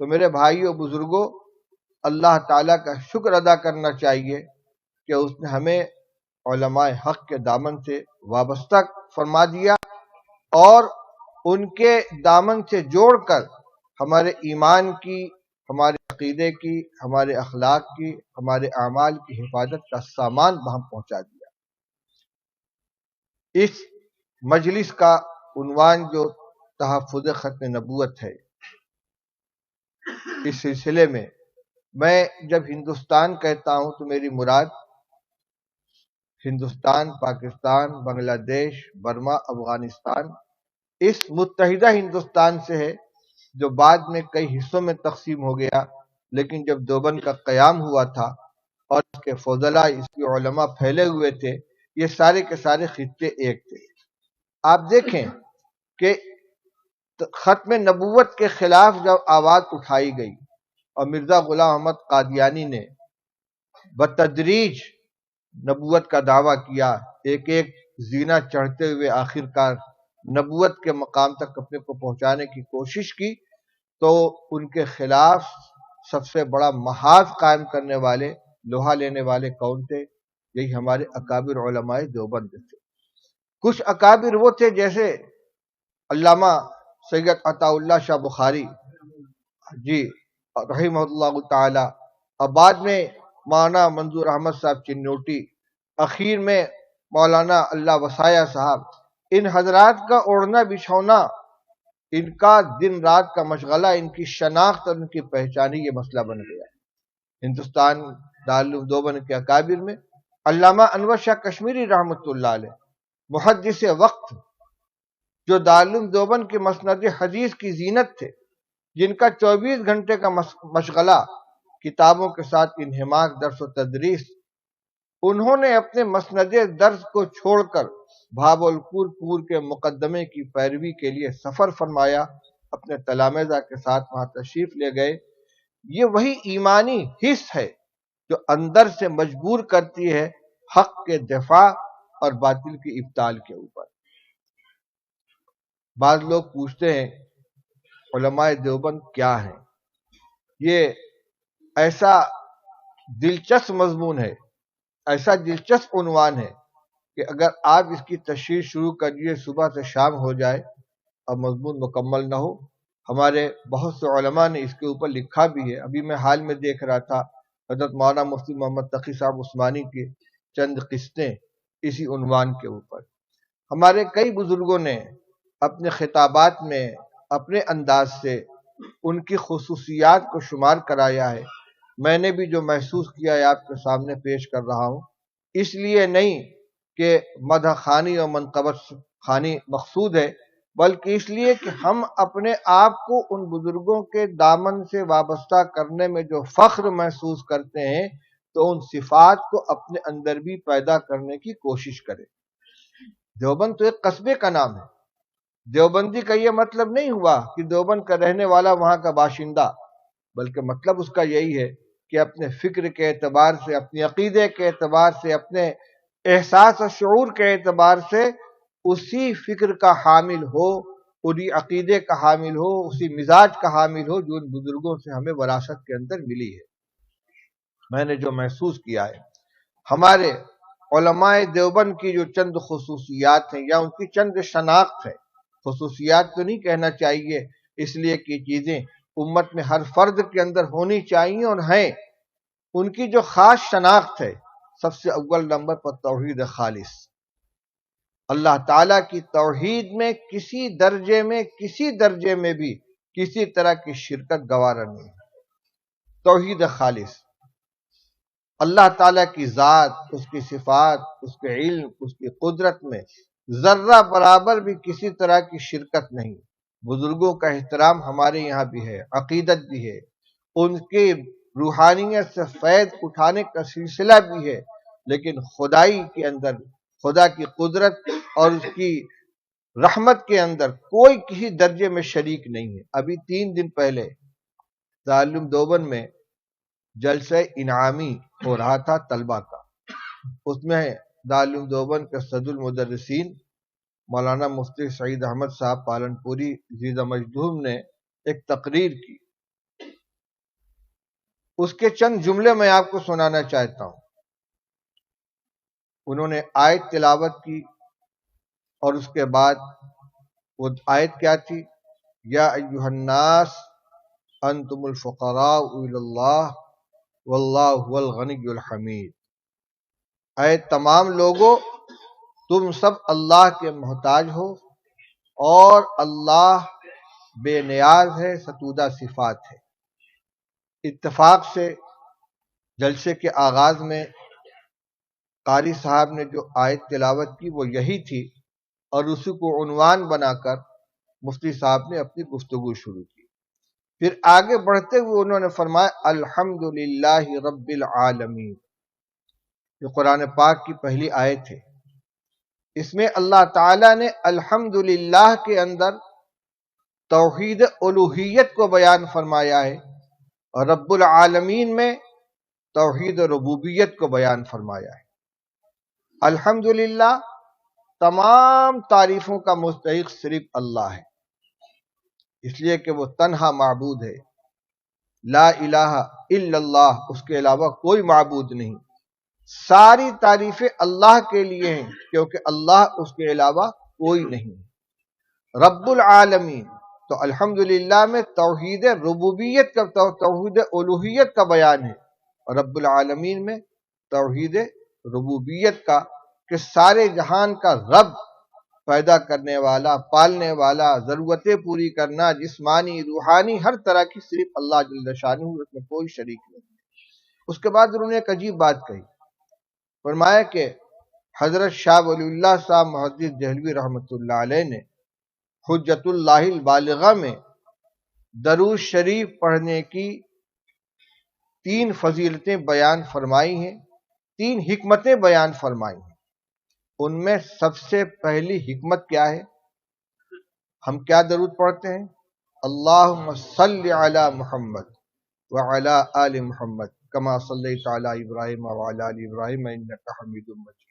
تو میرے بھائیوں بزرگوں، اللہ تعالیٰ کا شکر ادا کرنا چاہیے کہ اس نے ہمیں علماء حق کے دامن سے وابستہ فرما دیا اور ان کے دامن سے جوڑ کر ہمارے ایمان کی، ہمارے عقیدے کی، ہمارے اخلاق کی، ہمارے اعمال کی حفاظت کا سامان ہم پہنچا دیا۔ اس مجلس کا عنوان جو تحفظ ختم نبوت ہے، اس سلسلے میں میں جب ہندوستان کہتا ہوں تو میری مراد ہندوستان، پاکستان، بنگلہ دیش، برما، افغانستان، اس متحدہ ہندوستان سے ہے جو بعد میں کئی حصوں میں تقسیم ہو گیا، لیکن جب دیوبند کا قیام ہوا تھا اور اس کے فضلاء، اس کے علماء پھیلے ہوئے تھے، یہ سارے کے سارے خطے ایک تھے۔ آپ دیکھیں کہ ختم نبوت کے خلاف جب آواز اٹھائی گئی اور مرزا غلام احمد قادیانی نے بتدریج نبوت کا دعویٰ کیا، ایک ایک زینہ چڑھتے ہوئے آخرکار نبوت کے مقام تک اپنے کو پہنچانے کی کوشش کی، تو ان کے خلاف سب سے بڑا محاذ قائم کرنے والے، لوہا لینے والے کون تھے؟ یہی ہمارے اکابر علماء دیوبند تھے۔ کچھ اکابر وہ تھے جیسے علامہ سید عطا اللہ شاہ بخاری جی رحمہ اللہ تعالی، اور بعد میں مولانا منظور احمد صاحب چنوٹی، اخیر میں مولانا اللہ وسایہ صاحب۔ ان حضرات کا اوڑھنا بچھونا، ان کا دن رات کا مشغلہ، ان کی شناخت اور ان کی پہچان ہی یہ مسئلہ بن گیا ہے۔ ہندوستان دارالعلوم دیوبند کے اکابر میں علامہ انور شاہ کشمیری رحمۃ اللہ علیہ، محدث وقت، جو دارالعلوم دیوبند کے مسند حدیث کی زینت تھے، جن کا 24 گھنٹے کا مشغلہ کتابوں کے ساتھ انہماک درس و تدریس، انہوں نے اپنے مسند درس کو چھوڑ کر بھاولپور پور کے مقدمے کی پیروی کے لیے سفر فرمایا، اپنے تلامذہ کے ساتھ وہاں تشریف لے گئے۔ یہ وہی ایمانی حس ہے جو اندر سے مجبور کرتی ہے حق کے دفاع اور باطل کی ابطال کے اوپر۔ بعض لوگ پوچھتے ہیں علماء دیوبند کیا ہیں؟ یہ ایسا دلچسپ مضمون ہے، ایسا دلچسپ عنوان ہے کہ اگر آپ اس کی تشریح شروع کریے صبح سے شام ہو جائے اور مضمون مکمل نہ ہو۔ ہمارے بہت سے علماء نے اس کے اوپر لکھا بھی ہے۔ ابھی میں حال میں دیکھ رہا تھا حضرت مولانا مفتی محمد تقی صاحب عثمانی کی چند قسطیں اسی عنوان کے اوپر۔ ہمارے کئی بزرگوں نے اپنے خطابات میں اپنے انداز سے ان کی خصوصیات کو شمار کرایا ہے۔ میں نے بھی جو محسوس کیا ہے آپ کے سامنے پیش کر رہا ہوں، اس لیے نہیں کہ مدح خوانی اور منقبت خوانی مقصود ہے، بلکہ اس لیے کہ ہم اپنے آپ کو ان بزرگوں کے دامن سے وابستہ کرنے میں جو فخر محسوس کرتے ہیں تو ان صفات کو اپنے اندر بھی پیدا کرنے کی کوشش کریں۔ دیوبند تو ایک قصبے کا نام ہے۔ دیوبندی کا یہ مطلب نہیں ہوا کہ دیوبند کا رہنے والا وہاں کا باشندہ، بلکہ مطلب اس کا یہی ہے کہ اپنے فکر کے اعتبار سے، اپنے عقیدے کے اعتبار سے، اپنے احساس و شعور کے اعتبار سے اسی فکر کا حامل ہو، اسی عقیدے کا حامل ہو، اسی مزاج کا حامل ہو جو ان بزرگوں سے ہمیں وراثت کے اندر ملی ہے۔ میں نے جو محسوس کیا ہے، ہمارے علماء دیوبند کی جو چند خصوصیات ہیں یا ان کی چند شناخت ہے، خصوصیات تو نہیں کہنا چاہیے اس لیے کہ چیزیں امت میں ہر فرد کے اندر ہونی چاہیے اور ہیں، ان کی جو خاص شناخت ہے، سب سے اول نمبر پر توحید خالص۔ اللہ تعالیٰ کی توحید میں کسی درجے میں بھی کسی طرح کی شرکت گوارا نہیں ہے۔ توحید خالص، اللہ تعالیٰ کی ذات، اس کی صفات، اس کے علم، اس کی قدرت میں ذرہ برابر بھی کسی طرح کی شرکت نہیں۔ بزرگوں کا احترام ہمارے یہاں بھی ہے، عقیدت بھی ہے، ان کی روحانیت سے فیض اٹھانے کا سلسلہ بھی ہے، لیکن خدائی کے اندر، خدا کی قدرت اور اس کی رحمت کے اندر کوئی کسی درجے میں شریک نہیں ہے۔ ابھی 3 دن پہلے دارالعلوم دیوبند میں جلسہ انعامی ہو رہا تھا طلبہ کا، اس میں دارالعلوم دیوبند کے صدر المدرسین مولانا مفتی سعید احمد صاحب پالنپوری عزیزہ مجدوم نے ایک تقریر کی۔ اس کے چند جملے میں آپ کو سنانا چاہتا ہوں۔ انہوں نے آیت تلاوت کی اور اس کے بعد وہ آیت کیا تھی؟ یا ایھا الناس انتم الفقراء الی اللہ واللہ هو الغنی الحمید۔ اے تمام لوگوں، تم سب اللہ کے محتاج ہو اور اللہ بے نیاز ہے، ستودہ صفات ہے۔ اتفاق سے جلسے کے آغاز میں قاری صاحب نے جو آیت تلاوت کی وہ یہی تھی، اور اسی کو عنوان بنا کر مفتی صاحب نے اپنی گفتگو شروع کی۔ پھر آگے بڑھتے ہوئے انہوں نے فرمایا الحمدللہ رب العالمین۔ یہ قرآن پاک کی پہلی آیت ہے، اس میں اللہ تعالیٰ نے الحمدللہ کے اندر توحید الوہیت کو بیان فرمایا ہے، اور رب العالمین میں توحید ربوبیت کو بیان فرمایا ہے۔ الحمدللہ تمام تعریفوں کا مستحق صرف اللہ ہے، اس لیے کہ وہ تنہا معبود ہے، لا الہ الا اللہ، اس کے علاوہ کوئی معبود نہیں۔ ساری تعریفیں اللہ کے لیے ہیں کیونکہ اللہ اس کے علاوہ کوئی نہیں۔ رب العالمین، تو الحمدللہ میں توحید ربوبیت کا، توحید الوہیت کا بیان ہے، اور رب العالمین میں توحید ربوبیت کا، کہ سارے جہان کا رب، پیدا کرنے والا، پالنے والا، ضرورتیں پوری کرنا، جسمانی روحانی ہر طرح کی صرف اللہ جل شانہ، اس میں کوئی شریک نہیں۔ اس کے بعد انہوں نے ایک عجیب بات کہی، فرمایا کہ حضرت شاہ ولی اللہ صاحب محدث دہلوی رحمۃ اللہ علیہ نے حجت اللہ البالغہ میں درود شریف پڑھنے کی 3 فضیلتیں بیان فرمائی ہیں، 3 حکمتیں بیان فرمائی ہیں۔ ان میں سب سے پہلی حکمت کیا ہے؟ ہم کیا درود پڑھتے ہیں؟ اللہم صلی علی محمد وعلی آل محمد کما صلیت علی ابراہیم وعلی آل ابراہیم انک حمید مجید۔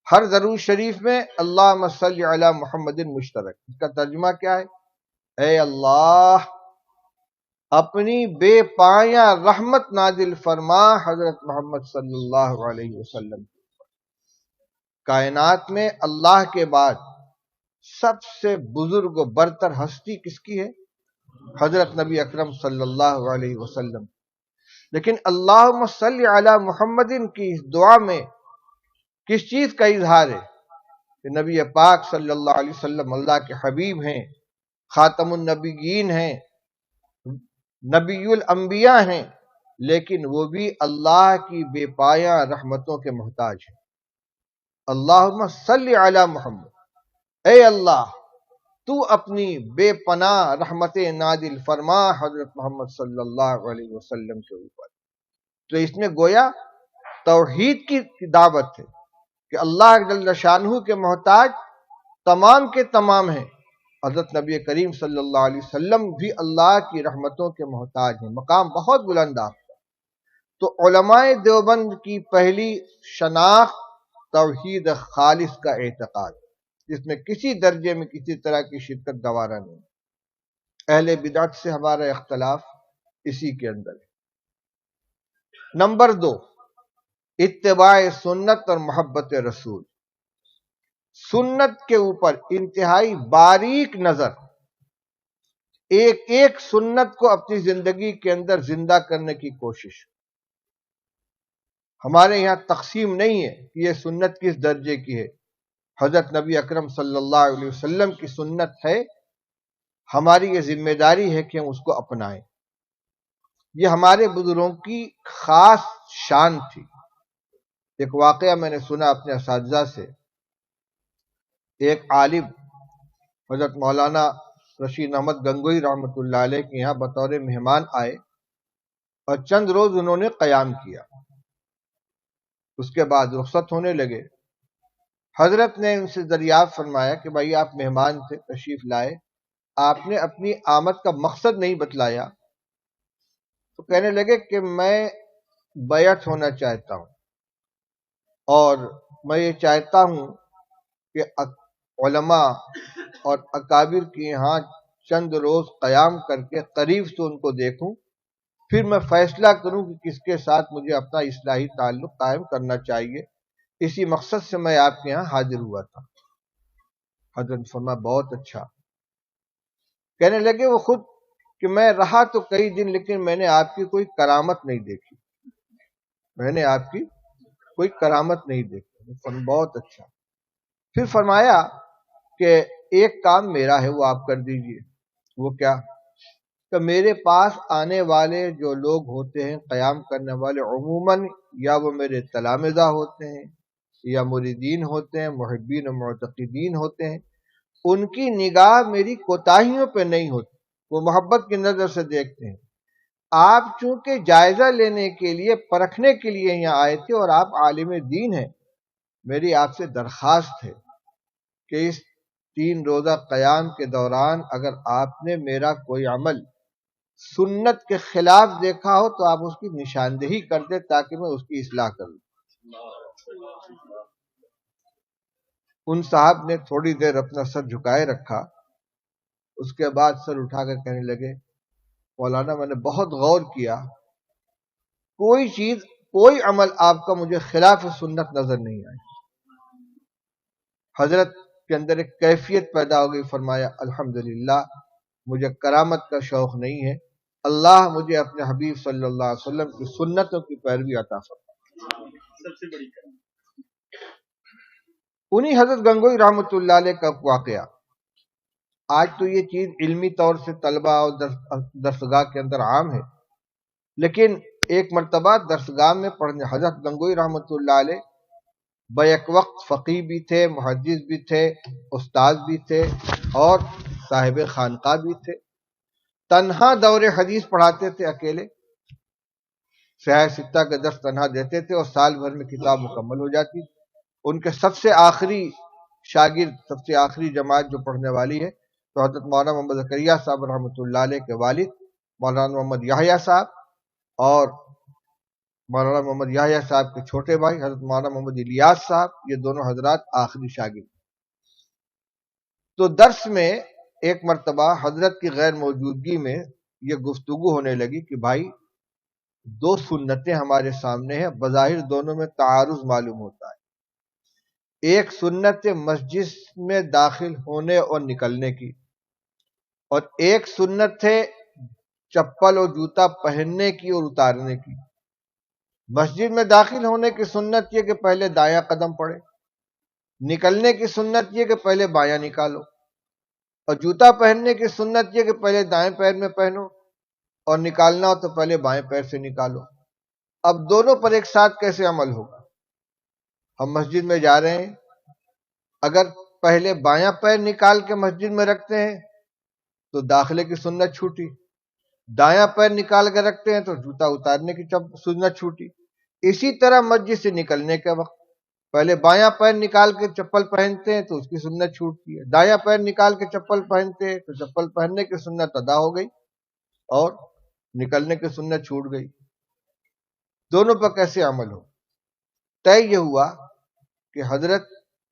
ہر درود شریف میں اللہم صلی علی محمد مشترک۔ اس کا ترجمہ کیا ہے؟ اے اللہ، اپنی بے پایہ رحمت نازل فرما حضرت محمد صلی اللہ علیہ وسلم۔ کائنات میں اللہ کے بعد سب سے بزرگ و برتر ہستی کس کی ہے؟ حضرت نبی اکرم صلی اللہ علیہ وسلم۔ لیکن اللہم صلی علی محمد کی اس دعا میں کس چیز کا اظہار ہے؟ کہ نبی پاک صلی اللہ علیہ وسلم اللہ کے حبیب ہیں، خاتم النبیین ہیں، نبی الانبیاء ہیں، لیکن وہ بھی اللہ کی بے پایہ رحمتوں کے محتاج ہیں۔ اللہم صلی علی محمد، اے اللہ تو اپنی بے پناہ رحمت نازل فرما حضرت محمد صلی اللہ علیہ وسلم کے اوپر۔ تو اس میں گویا توحید کی دعوت ہے کہ اللہ جل شانہ کے محتاج تمام کے تمام ہیں، حضرت نبی کریم صلی اللہ علیہ وسلم بھی اللہ کی رحمتوں کے محتاج ہیں، مقام بہت بلند آپ کا۔ تو علماء دیوبند کی پہلی شناخت توحید خالص کا اعتقاد، جس میں کسی درجے میں کسی طرح کی شرکت گوارا نہیں۔ اہل بدعت سے ہمارا اختلاف اسی کے اندر ہے۔ نمبر 2، اتباع سنت اور محبت رسول۔ سنت کے اوپر انتہائی باریک نظر، ایک ایک سنت کو اپنی زندگی کے اندر زندہ کرنے کی کوشش۔ ہمارے یہاں تقسیم نہیں ہے کہ یہ سنت کس درجے کی ہے۔ حضرت نبی اکرم صلی اللہ علیہ وسلم کی سنت ہے، ہماری یہ ذمہ داری ہے کہ ہم اس کو اپنائیں۔ یہ ہمارے بزرگوں کی خاص شان تھی۔ ایک واقعہ میں نے سنا اپنے اساتذہ سے، ایک عالم حضرت مولانا رشید احمد گنگوئی رحمۃ اللہ علیہ کے یہاں بطور مہمان آئے اور چند روز انہوں نے قیام کیا، اس کے بعد رخصت ہونے لگے۔ حضرت نے ان سے دریافت فرمایا کہ بھائی آپ مہمان تھے، تشریف لائے، آپ نے اپنی آمد کا مقصد نہیں بتلایا۔ تو کہنے لگے کہ میں بیعت ہونا چاہتا ہوں، اور میں یہ چاہتا ہوں کہ علماء اور اکابر کے یہاں چند روز قیام کر کے قریب سے ان کو دیکھوں، پھر میں فیصلہ کروں کہ کس کے ساتھ مجھے اپنا اصلاحی تعلق قائم کرنا چاہیے۔ اسی مقصد سے میں آپ کے یہاں حاضر ہوا تھا۔ حضرت نے فرمایا بہت اچھا۔ کہنے لگے وہ خود کہ میں رہا تو کئی دن، لیکن میں نے آپ کی کوئی کرامت نہیں دیکھی، میں نے آپ کی کوئی کرامت نہیں دیکھی۔ فرمایا بہت اچھا۔ پھر فرمایا کہ ایک کام میرا ہے وہ آپ کر دیجئے۔ وہ کیا؟ کہ میرے پاس آنے والے جو لوگ ہوتے ہیں، قیام کرنے والے، عموماً یا وہ میرے تلامذہ ہوتے ہیں یا مریدین ہوتے ہیں، محبین و معتقدین ہوتے ہیں، ان کی نگاہ میری کوتاہیوں پہ نہیں ہوتی، وہ محبت کی نظر سے دیکھتے ہیں۔ آپ چونکہ جائزہ لینے کے لیے، پرکھنے کے لیے یہاں آئے تھے اور آپ عالم دین ہیں، میری آپ سے درخواست ہے کہ اس 3 روزہ قیام کے دوران اگر آپ نے میرا کوئی عمل سنت کے خلاف دیکھا ہو تو آپ اس کی نشاندہی کر دیں تاکہ میں اس کی اصلاح کروں۔ ان صاحب نے تھوڑی دیر اپنا سر جھکائے رکھا، اس کے بعد سر اٹھا کر کہنے لگے مولانا میں نے بہت غور کیا، کوئی چیز، کوئی عمل آپ کا مجھے خلاف سنت نظر نہیں آئی۔ حضرت کے اندر ایک کیفیت پیدا ہو گئی، فرمایا الحمدللہ مجھے کرامت کا شوق نہیں ہے، اللہ مجھے اپنے حبیب صلی اللہ علیہ وسلم کی سنتوں کی پیروی عطا فرمائے۔ سب سے بڑی انہی حضرت گنگوئی رحمۃ اللہ علیہ کا واقعہ۔ آج تو یہ چیز علمی طور سے طلبہ اور درسگاہ کے اندر عام ہے، لیکن ایک مرتبہ درسگاہ میں پڑھنے حضرت گنگوئی رحمۃ اللہ علیہ بیک وقت فقیہ بھی تھے، محدث بھی تھے، استاد بھی تھے اور صاحب خانقاہ بھی تھے۔ تنہا دور حدیث پڑھاتے تھے، اکیلے صحیح ستہ کا درس تنہا دیتے تھے اور سال بھر میں کتاب مکمل ہو جاتی تھی۔ ان کے سب سے آخری شاگرد، سب سے آخری جماعت جو پڑھنے والی ہے تو حضرت مولانا محمد زکریا صاحب رحمۃ اللہ علیہ کے والد مولانا محمد یحییٰ صاحب اور مولانا محمد یحییٰ صاحب کے چھوٹے بھائی حضرت مولانا محمد الیاس صاحب، یہ دونوں حضرات آخری شاگرد۔ تو درس میں ایک مرتبہ حضرت کی غیر موجودگی میں یہ گفتگو ہونے لگی کہ بھائی 2 سنتیں ہمارے سامنے ہیں، بظاہر دونوں میں تعارض معلوم ہوتا ہے۔ ایک سنت مسجد میں داخل ہونے اور نکلنے کی، اور ایک سنت ہے چپل اور جوتا پہننے کی اور اتارنے کی۔ مسجد میں داخل ہونے کی سنت یہ کہ پہلے دایاں قدم پڑے، نکلنے کی سنت یہ کہ پہلے بایاں نکالو، اور جوتا پہننے کی سنت یہ کہ پہلے دائیں پیر میں پہنو اور نکالنا ہو تو پہلے بائیں پیر سے نکالو۔ اب دونوں پر ایک ساتھ کیسے عمل ہوگا؟ ہم مسجد میں جا رہے ہیں، اگر پہلے بایاں پیر نکال کے مسجد میں رکھتے ہیں تو داخلے کی سنت چھوٹی، دایاں پیر نکال کے رکھتے ہیں تو جوتا اتارنے کی سنت چھوٹی۔ اسی طرح مسجد سے نکلنے کے وقت پہلے بایاں پیر نکال کے چپل پہنتے ہیں تو اس کی سنت چھوٹتی ہے، دایاں پیر نکال کے چپل پہنتے ہیں تو چپل پہننے کی سنت ادا ہو گئی اور نکلنے کی سنت چھوٹ گئی۔ دونوں پر کیسے عمل ہو؟ طے یہ ہوا کہ حضرت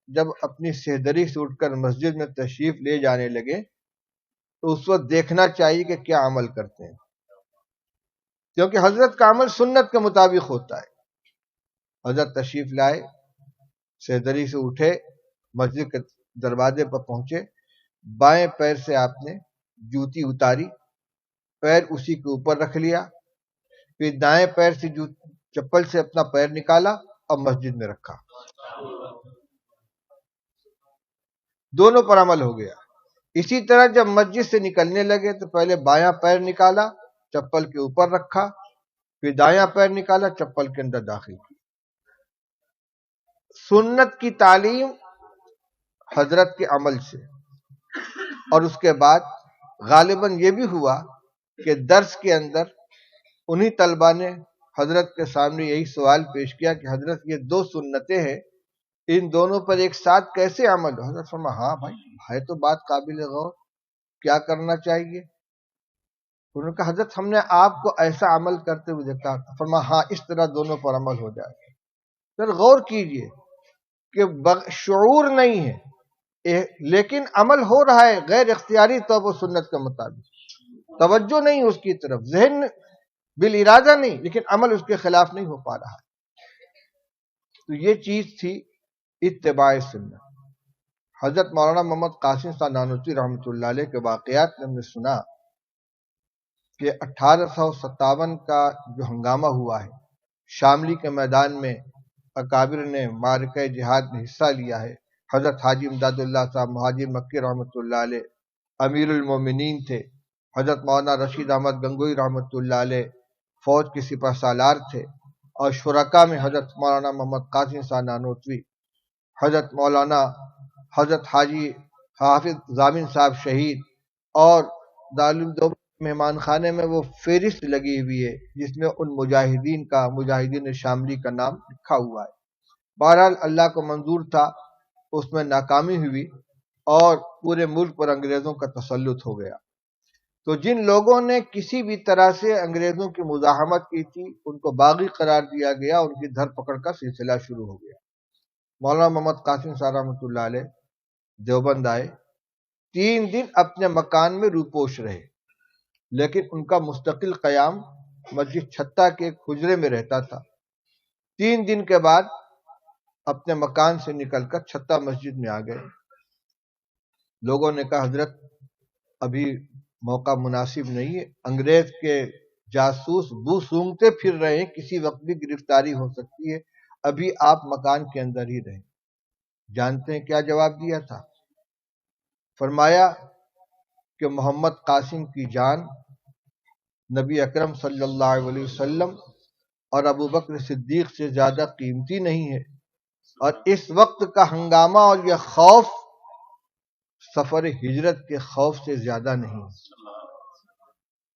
جب اپنی سہدری سے اٹھ کر مسجد میں تشریف لے جانے لگے تو اس وقت دیکھنا چاہیے کہ کیا عمل کرتے ہیں، کیونکہ حضرت کا عمل سنت کے مطابق ہوتا ہے۔ حضرت تشریف لائے، سہدری سے اٹھے، مسجد کے دروازے پر پہنچے، بائیں پیر سے آپ نے جوتی اتاری، پیر اسی کے اوپر رکھ لیا، پھر دائیں پیر سے چپل سے اپنا پیر نکالا اور مسجد میں رکھا، دونوں پر عمل ہو گیا۔ اسی طرح جب مسجد سے نکلنے لگے تو پہلے بایاں پیر نکالا، چپل کے اوپر رکھا، پھر دایاں پیر نکالا، چپل کے اندر داخل کی۔ سنت کی تعلیم حضرت کے عمل سے، اور اس کے بعد غالباً یہ بھی ہوا کہ درس کے اندر انہی طلبہ نے حضرت کے سامنے یہی سوال پیش کیا کہ حضرت یہ دو سنتیں ہیں، ان دونوں پر ایک ساتھ کیسے عمل ہو؟ حضرت فرمایا ہاں بھائی ہے تو بات قابل غور، کیا کرنا چاہیے؟ انہوں نے کہا حضرت ہم نے آپ کو ایسا عمل کرتے ہوئے دیکھا۔ فرمایا ہاں اس طرح دونوں پر عمل ہو جائے۔ پھر غور کیجئے کہ شعور نہیں ہے لیکن عمل ہو رہا ہے غیر اختیاری طور پر سنت کے مطابق، توجہ نہیں اس کی طرف، ذہن بالارادہ نہیں، لیکن عمل اس کے خلاف نہیں ہو پا رہا ہے۔ تو یہ چیز تھی اتباع سنت۔ حضرت مولانا محمد قاسم صاحب نانوتوی رحمۃ اللہ علیہ کے واقعات میں ہم نے سنا کہ 1857 کا جو ہنگامہ ہوا ہے، شاملی کے میدان میں اکابر نے معرکہ جہاد میں حصہ لیا ہے۔ حضرت حاجی امداد اللہ صاحب مہاجر مکی رحمۃ اللہ علیہ امیر المومنین تھے، حضرت مولانا رشید احمد گنگوئی رحمۃ اللہ علیہ فوج کے سپہ سالار تھے، اور شرکا میں حضرت مولانا محمد قاسم صاحب نانوتوی، حضرت حاجی حافظ ضامن صاحب شہید، اور دارالعلوم دیوبند مہمان خانے میں وہ فہرست لگی ہوئی ہے جس میں ان مجاہدین شاملی کا نام لکھا ہوا ہے۔ بہرحال اللہ کو منظور تھا، اس میں ناکامی ہوئی اور پورے ملک پر انگریزوں کا تسلط ہو گیا۔ تو جن لوگوں نے کسی بھی طرح سے انگریزوں کی مزاحمت کی تھی ان کو باغی قرار دیا گیا، ان کی دھر پکڑ کا سلسلہ شروع ہو گیا۔ مولانا محمد قاسم صاحب رحمۃ اللہ علیہ دیوبند آئے، 3 دن اپنے مکان میں روپوش رہے، لیکن ان کا مستقل قیام مسجد چھتہ کے ایک حجرے میں رہتا تھا۔ 3 دن کے بعد اپنے مکان سے نکل کر چھتہ مسجد میں آ گئے۔ لوگوں نے کہا حضرت ابھی موقع مناسب نہیں ہے، انگریز کے جاسوس بو سونگتے پھر رہے ہیں، کسی وقت بھی گرفتاری ہو سکتی ہے، ابھی آپ مکان کے اندر ہی رہیں۔ جانتے ہیں کیا جواب دیا تھا؟ فرمایا کہ محمد قاسم کی جان نبی اکرم صلی اللہ علیہ وسلم اور ابو بکر صدیق سے زیادہ قیمتی نہیں ہے، اور اس وقت کا ہنگامہ اور یہ خوف سفر ہجرت کے خوف سے زیادہ نہیں۔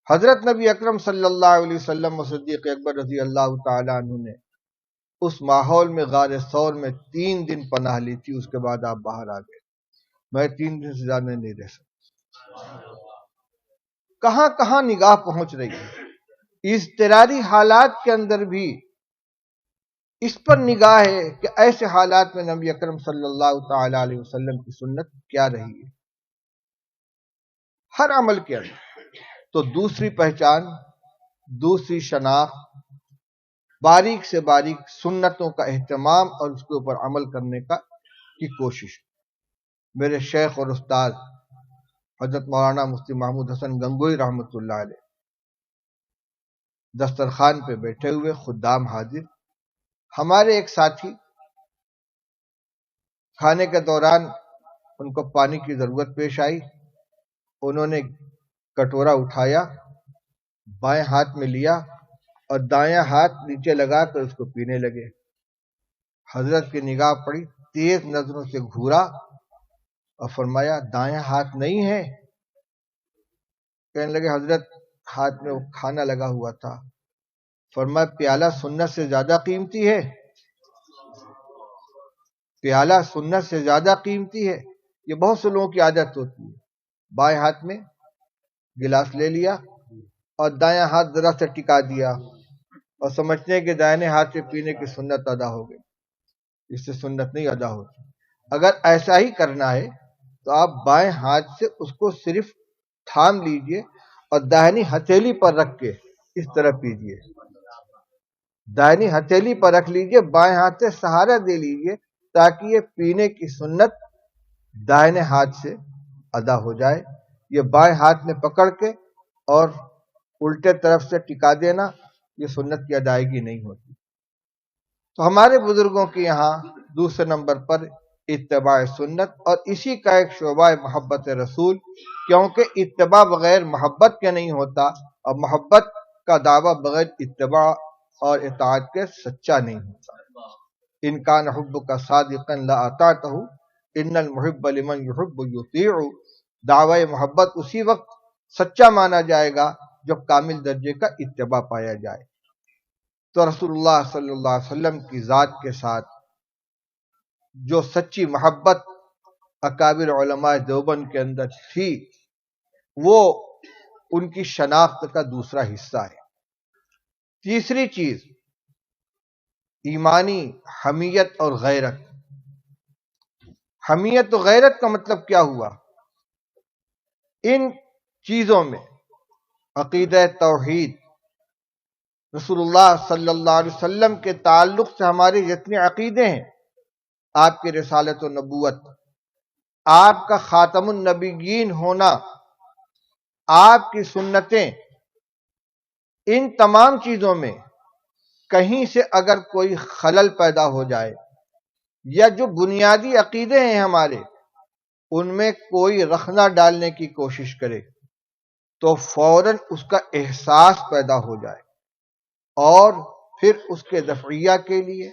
حضرت نبی اکرم صلی اللہ علیہ وسلم و صدیق اکبر رضی اللہ تعالی عنہ نے اس ماحول میں غار ثور میں 3 دن پناہ لی تھی، اس کے بعد آپ باہر آ گئے۔ میں 3 دن سے زیادہ نہیں رہ سکتا۔ کہاں کہاں نگاہ پہنچ رہی ہے، اضطراری حالات کے اندر بھی اس پر نگاہ ہے کہ ایسے حالات میں نبی اکرم صلی اللہ تعالی علیہ وسلم کی سنت کیا رہی ہے ہر عمل کے اندر۔ تو دوسری پہچان، دوسری شناخت، باریک سے باریک سنتوں کا اہتمام اور اس کے اوپر عمل کرنے کی کوشش۔ میرے شیخ اور استاد حضرت مولانا مفتی محمود حسن گنگوئی رحمۃ اللہ علیہ دسترخوان پہ بیٹھے ہوئے، خدام حاضر، ہمارے ایک ساتھی کھانے کے دوران ان کو پانی کی ضرورت پیش آئی، انہوں نے کٹورا اٹھایا، بائیں ہاتھ میں لیا اور دایاں ہاتھ نیچے لگا کر اس کو پینے لگے۔ حضرت کی نگاہ پڑی، تیز نظروں سے گھورا اور فرمایا دایاں ہاتھ نہیں ہے؟ کہنے لگے حضرت ہاتھ میں وہ کھانا لگا ہوا تھا۔ فرمایا پیالہ سنت سے زیادہ قیمتی ہے؟ پیالہ سنت سے زیادہ قیمتی ہے؟ یہ بہت سے لوگوں کی عادت ہوتی ہے، بائیں ہاتھ میں گلاس لے لیا اور دایاں ہاتھ ذرا سے ٹکا دیا اور سمجھتے ہیں کہ دائیں ہاتھ سے پینے کی سنت ادا ہو گئی۔ اس سے سنت نہیں ادا ہوتی۔ اگر ایسا ہی کرنا ہے تو آپ بائیں ہاتھ سے اس کو صرف تھام لیجئے اور داہنی ہتھیلی پر رکھ کے اس طرح پیجئے۔ داہنی ہتھیلی پر رکھ لیجئے، بائیں ہاتھ سے سہارا دے لیجئے تاکہ یہ پینے کی سنت دائیں ہاتھ سے ادا ہو جائے۔ یہ بائیں ہاتھ میں پکڑ کے اور الٹے طرف سے ٹکا دینا، یہ سنت کی ادائیگی نہیں ہوتی۔ تو ہمارے بزرگوں کے یہاں دوسرے نمبر پر اتباع سنت، اور اسی کا ایک شعبہ محبت رسول، کیونکہ اتباع بغیر محبت کے نہیں ہوتا، اور محبت کا دعویٰ بغیر اتباع اور اطاعت کے سچا نہیں ہوتا۔ ان کان حبک صادقا لاطعتہ ان المحب لمن یحب یطیع، دعوی محبت اسی وقت سچا مانا جائے گا جب کامل درجے کا اتباع پایا جائے۔ تو رسول اللہ صلی اللہ علیہ وسلم کی ذات کے ساتھ جو سچی محبت اکابر علماء دیوبند کے اندر تھی، وہ ان کی شناخت کا دوسرا حصہ ہے۔ تیسری چیز ایمانی حمیت اور غیرت۔ حمیت و غیرت کا مطلب کیا ہوا؟ ان چیزوں میں عقیدہ توحید، رسول اللہ صلی اللہ علیہ وسلم کے تعلق سے ہمارے جتنے عقیدے ہیں، آپ کی رسالت و نبوت، آپ کا خاتم النبیین ہونا، آپ کی سنتیں، ان تمام چیزوں میں کہیں سے اگر کوئی خلل پیدا ہو جائے یا جو بنیادی عقیدے ہیں ہمارے ان میں کوئی رخنہ ڈالنے کی کوشش کرے تو فوراً اس کا احساس پیدا ہو جائے، اور پھر اس کے دفعیہ کے لیے،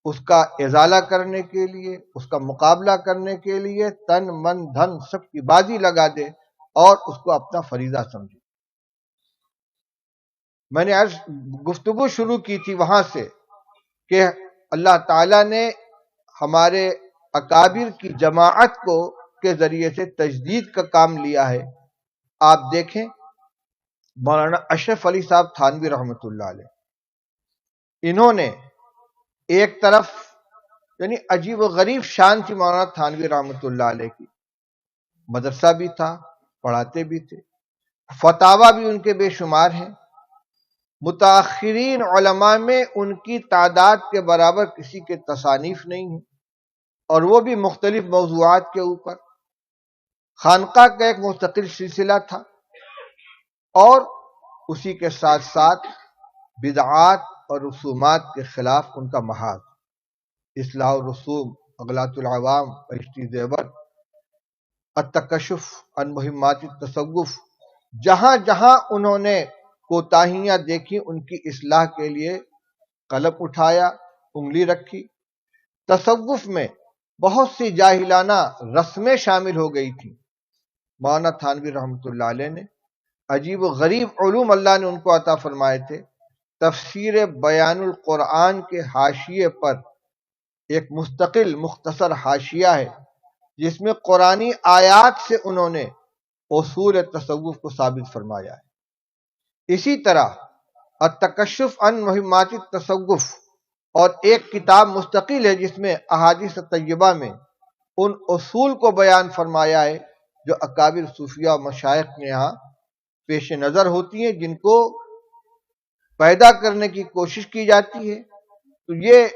اس کا ازالہ کرنے کے لیے، اس کا مقابلہ کرنے کے لیے تن من دھن سب کی بازی لگا دے اور اس کو اپنا فریضہ سمجھے۔ میں نے آج گفتگو شروع کی تھی وہاں سے کہ اللہ تعالیٰ نے ہمارے اکابر کی جماعت کو کے ذریعے سے تجدید کا کام لیا ہے۔ آپ دیکھیں مولانا اشرف علی صاحب تھانوی رحمۃ اللہ علیہ، انہوں نے ایک طرف یعنی عجیب و غریب شان تھی مولانا تھانوی رحمۃ اللہ علیہ کی، مدرسہ بھی تھا، پڑھاتے بھی تھے، فتاوا بھی ان کے بے شمار ہیں، متاخرین علماء میں ان کی تعداد کے برابر کسی کے تصانیف نہیں ہیں، اور وہ بھی مختلف موضوعات کے اوپر۔ خانقاہ کا ایک مستقل سلسلہ تھا، اور اسی کے ساتھ ساتھ بدعات اور رسومات کے خلاف ان کا محاذ، اصلاح الرسوم، اغلاط العوام، بہشتی زیور، التکشف عن مہمات التصوف، جہاں جہاں انہوں نے کوتاہیاں دیکھی ان کی اصلاح کے لیے قلم اٹھایا، انگلی رکھی۔ تصوف میں بہت سی جاہلانہ رسمیں شامل ہو گئی تھیں، مولانا تھانوی رحمۃ اللہ علیہ نے عجیب و غریب علوم اللہ نے ان کو عطا فرمائے تھے۔ تفسیر بیان القرآن کے حاشیے پر ایک مستقل مختصر حاشیہ ہے جس میں قرآنی آیات سے انہوں نے اصول تصوف کو ثابت فرمایا ہے۔ اسی طرح التکشف عن مہمات التصوف اور ایک کتاب مستقل ہے جس میں احادیث طیبہ میں ان اصول کو بیان فرمایا ہے جو اکابر صوفیہ و مشائخ کے یہاں پیش نظر ہوتی ہیں، جن کو پیدا کرنے کی کوشش کی جاتی ہے۔ تو یہ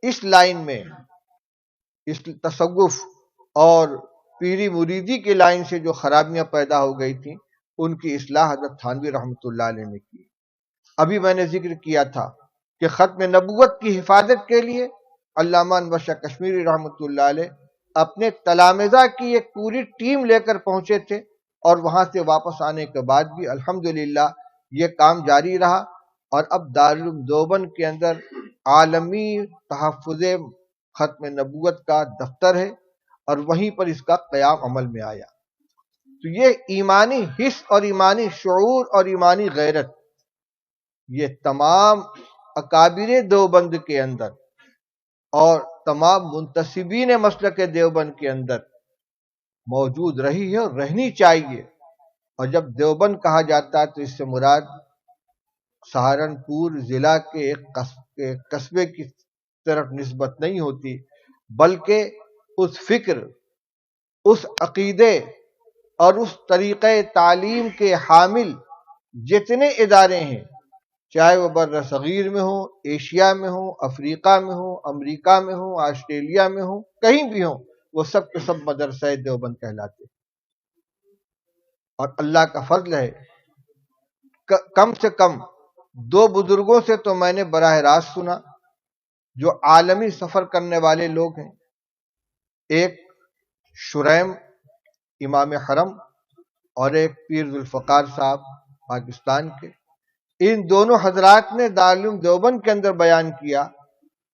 اس لائن میں، اس تصوف اور پیری مریدی کی لائن سے جو خرابیاں پیدا ہو گئی تھیں ان کی اصلاح حضرت تھانوی رحمۃ اللہ علیہ نے کی۔ ابھی میں نے ذکر کیا تھا کہ ختم نبوت کی حفاظت کے لیے علامہ انور شاہ کشمیری رحمۃ اللہ علیہ اپنے تلامذہ کی ایک پوری ٹیم لے کر پہنچے تھے، اور وہاں سے واپس آنے کے بعد بھی الحمدللہ یہ کام جاری رہا، اور اب دارالعلوم دیوبند کے اندر عالمی تحفظ ختم نبوت کا دفتر ہے اور وہیں پر اس کا قیام عمل میں آیا۔ تو یہ ایمانی حس اور ایمانی شعور اور ایمانی غیرت یہ تمام اکابر دیوبند کے اندر اور تمام منتسبین مسلک دیوبند کے اندر موجود رہی ہے اور رہنی چاہیے۔ اور جب دیوبند کہا جاتا ہے تو اس سے مراد سہارنپور ضلع کے ایک قصبے کی طرف نسبت نہیں ہوتی، بلکہ اس فکر، اس عقیدے اور اس طریقہ تعلیم کے حامل جتنے ادارے ہیں، چاہے وہ بر صغیر میں ہوں، ایشیا میں ہوں، افریقہ میں ہوں، امریکہ میں ہوں، آسٹریلیا میں ہوں، کہیں بھی ہوں، وہ سب کے سب مدرسہ دیوبند کہلاتے ہیں۔ اور اللہ کا فضل ہے، کم سے کم 2 بزرگوں سے تو میں نے براہ راست سنا جو عالمی سفر کرنے والے لوگ ہیں، ایک شریم امام حرم اور ایک پیر ذوالفقار صاحب پاکستان کے۔ ان دونوں حضرات نے دارالعلوم دیوبند کے اندر بیان کیا،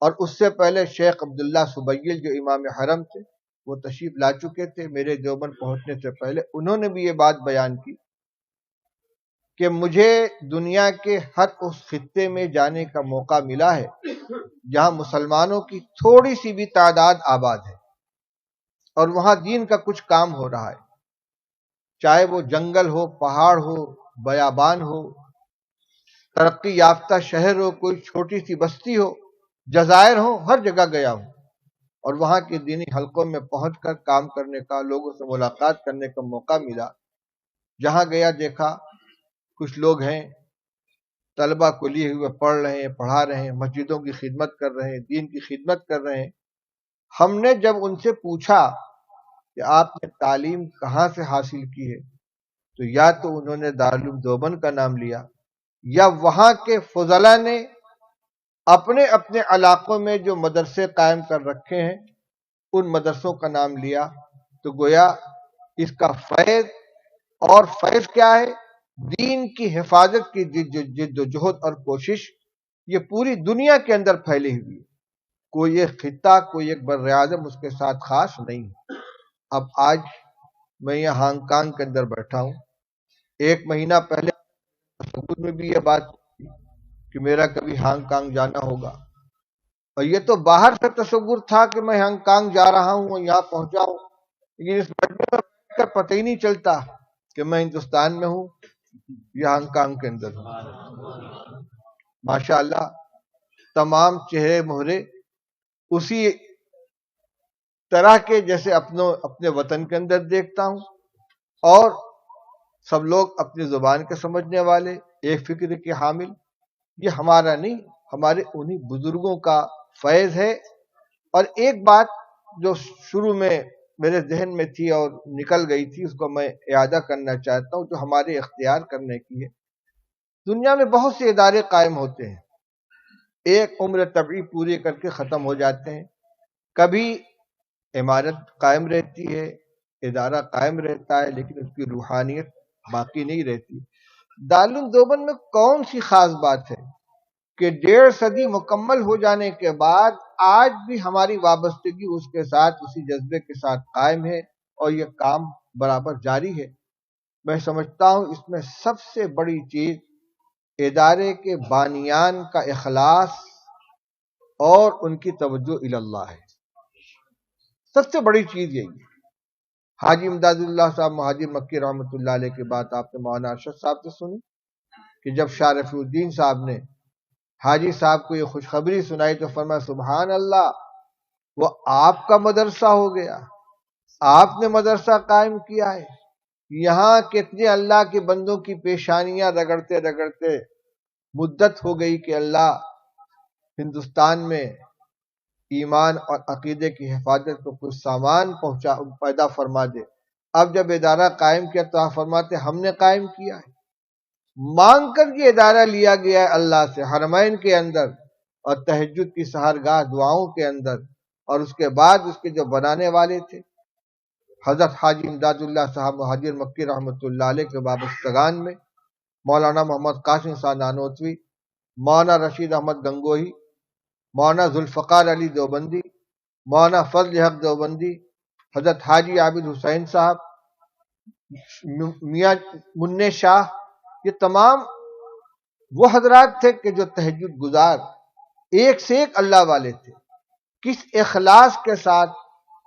اور اس سے پہلے شیخ عبداللہ سبیل جو امام حرم تھے وہ تشریف لا چکے تھے میرے دیوبند پہنچنے سے پہلے، انہوں نے بھی یہ بات بیان کی کہ مجھے دنیا کے ہر اس خطے میں جانے کا موقع ملا ہے جہاں مسلمانوں کی تھوڑی سی بھی تعداد آباد ہے اور وہاں دین کا کچھ کام ہو رہا ہے، چاہے وہ جنگل ہو، پہاڑ ہو، بیابان ہو، ترقی یافتہ شہر ہو، کوئی چھوٹی سی بستی ہو، جزائر ہو، ہر جگہ گیا ہوں اور وہاں کے دینی حلقوں میں پہنچ کر کام کرنے کا، لوگوں سے ملاقات کرنے کا موقع ملا۔ جہاں گیا دیکھا کچھ لوگ ہیں طلبہ کو لیے ہوئے پڑھ رہے ہیں، پڑھا رہے ہیں، مسجدوں کی خدمت کر رہے ہیں، دین کی خدمت کر رہے ہیں۔ ہم نے جب ان سے پوچھا کہ آپ نے تعلیم کہاں سے حاصل کی ہے تو یا تو انہوں نے دارالعلوم دیوبند کا نام لیا یا وہاں کے فضلاء نے اپنے اپنے علاقوں میں جو مدرسے قائم کر رکھے ہیں ان مدرسوں کا نام لیا۔ تو گویا اس کا فیض، اور فیض کیا ہے؟ دین کی حفاظت کی جد و جہد اور کوشش، یہ پوری دنیا کے اندر پھیلی ہوئی ہے، کوئی ایک خطہ، کوئی ایک بر اعظم اس کے ساتھ خاص نہیں۔ اب آج میں یہاں ہانگ کانگ کے اندر بیٹھا ہوں، 1 مہینہ پہلے تصور میں بھی یہ بات کہ میرا کبھی ہانگ کانگ جانا ہوگا، اور یہ تو باہر سے تصور تھا کہ میں ہانگ کانگ جا رہا ہوں اور یہاں پہنچا ہوں، لیکن اس مجمع میں بیٹھ کر پتہ ہی نہیں چلتا کہ میں ہندوستان میں ہوں یا ہانگ کانگ کے اندر ہوں۔ ماشاءاللہ تمام چہرے مہرے اسی طرح کے جیسے اپنے وطن کے اندر دیکھتا ہوں، اور سب لوگ اپنی زبان کے سمجھنے والے، ایک فکر کے حامل۔ یہ ہمارا نہیں، ہمارے انہی بزرگوں کا فیض ہے۔ اور ایک بات جو شروع میں میرے ذہن میں تھی اور نکل گئی تھی، اس کو میں اعادہ کرنا چاہتا ہوں، جو ہمارے اختیار کرنے کی ہے۔ دنیا میں بہت سے ادارے قائم ہوتے ہیں، ایک عمر طبعی پوری کر کے ختم ہو جاتے ہیں، کبھی عمارت قائم رہتی ہے، ادارہ قائم رہتا ہے، لیکن اس کی روحانیت باقی نہیں رہتی۔ دارالعلوم دیوبند میں کون سی خاص بات ہے کہ 1.5 صدی مکمل ہو جانے کے بعد آج بھی ہماری وابستگی اس کے ساتھ، اسی جذبے کے ساتھ قائم ہے اور یہ کام برابر جاری ہے۔ میں سمجھتا ہوں اس میں سب سے بڑی چیز ادارے کے بانیان کا اخلاص اور ان کی توجہ اللہ ہے، سب سے بڑی چیز یہی ہے۔ حاجی امداد اللہ صاحب مہاجر مکی رحمۃ اللہ علیہ کی بات آپ نے مولانا ارشد صاحب سے سنی کہ جب شاہ رفیع الدین صاحب نے حاجی صاحب کو یہ خوشخبری سنائی تو فرمایا سبحان اللہ، وہ آپ کا مدرسہ ہو گیا، آپ نے مدرسہ قائم کیا ہے۔ یہاں کتنے اللہ کے بندوں کی پیشانیاں رگڑتے رگڑتے مدت ہو گئی کہ اللہ ہندوستان میں ایمان اور عقیدے کی حفاظت کو کچھ سامان پیدا فرما دے۔ اب جب ادارہ قائم کیا تو آپ فرماتے ہم نے قائم کیا ہے، مانگ کر یہ ادارہ لیا گیا ہے اللہ سے، حرمین کے اندر اور تہجد کی سحرگاہ دعاؤں کے اندر، اور اس کے بعد اس کے جو بنانے والے تھے حضرت حاجی امداد اللہ صاحب مہاجر مکی رحمۃ اللہ علیہ کے وابستگان میں مولانا محمد قاسم صاحب نانوتوی، مولانا رشید احمد گنگوہی، مولانا ذوالفقار علی دیوبندی، مولانا فضل حق دیوبندی، حضرت حاجی عابد حسین صاحب، میاں منع شاہ، یہ تمام وہ حضرات تھے کہ جو تہجد گزار ایک سے ایک اللہ والے تھے. کس اخلاص کے ساتھ،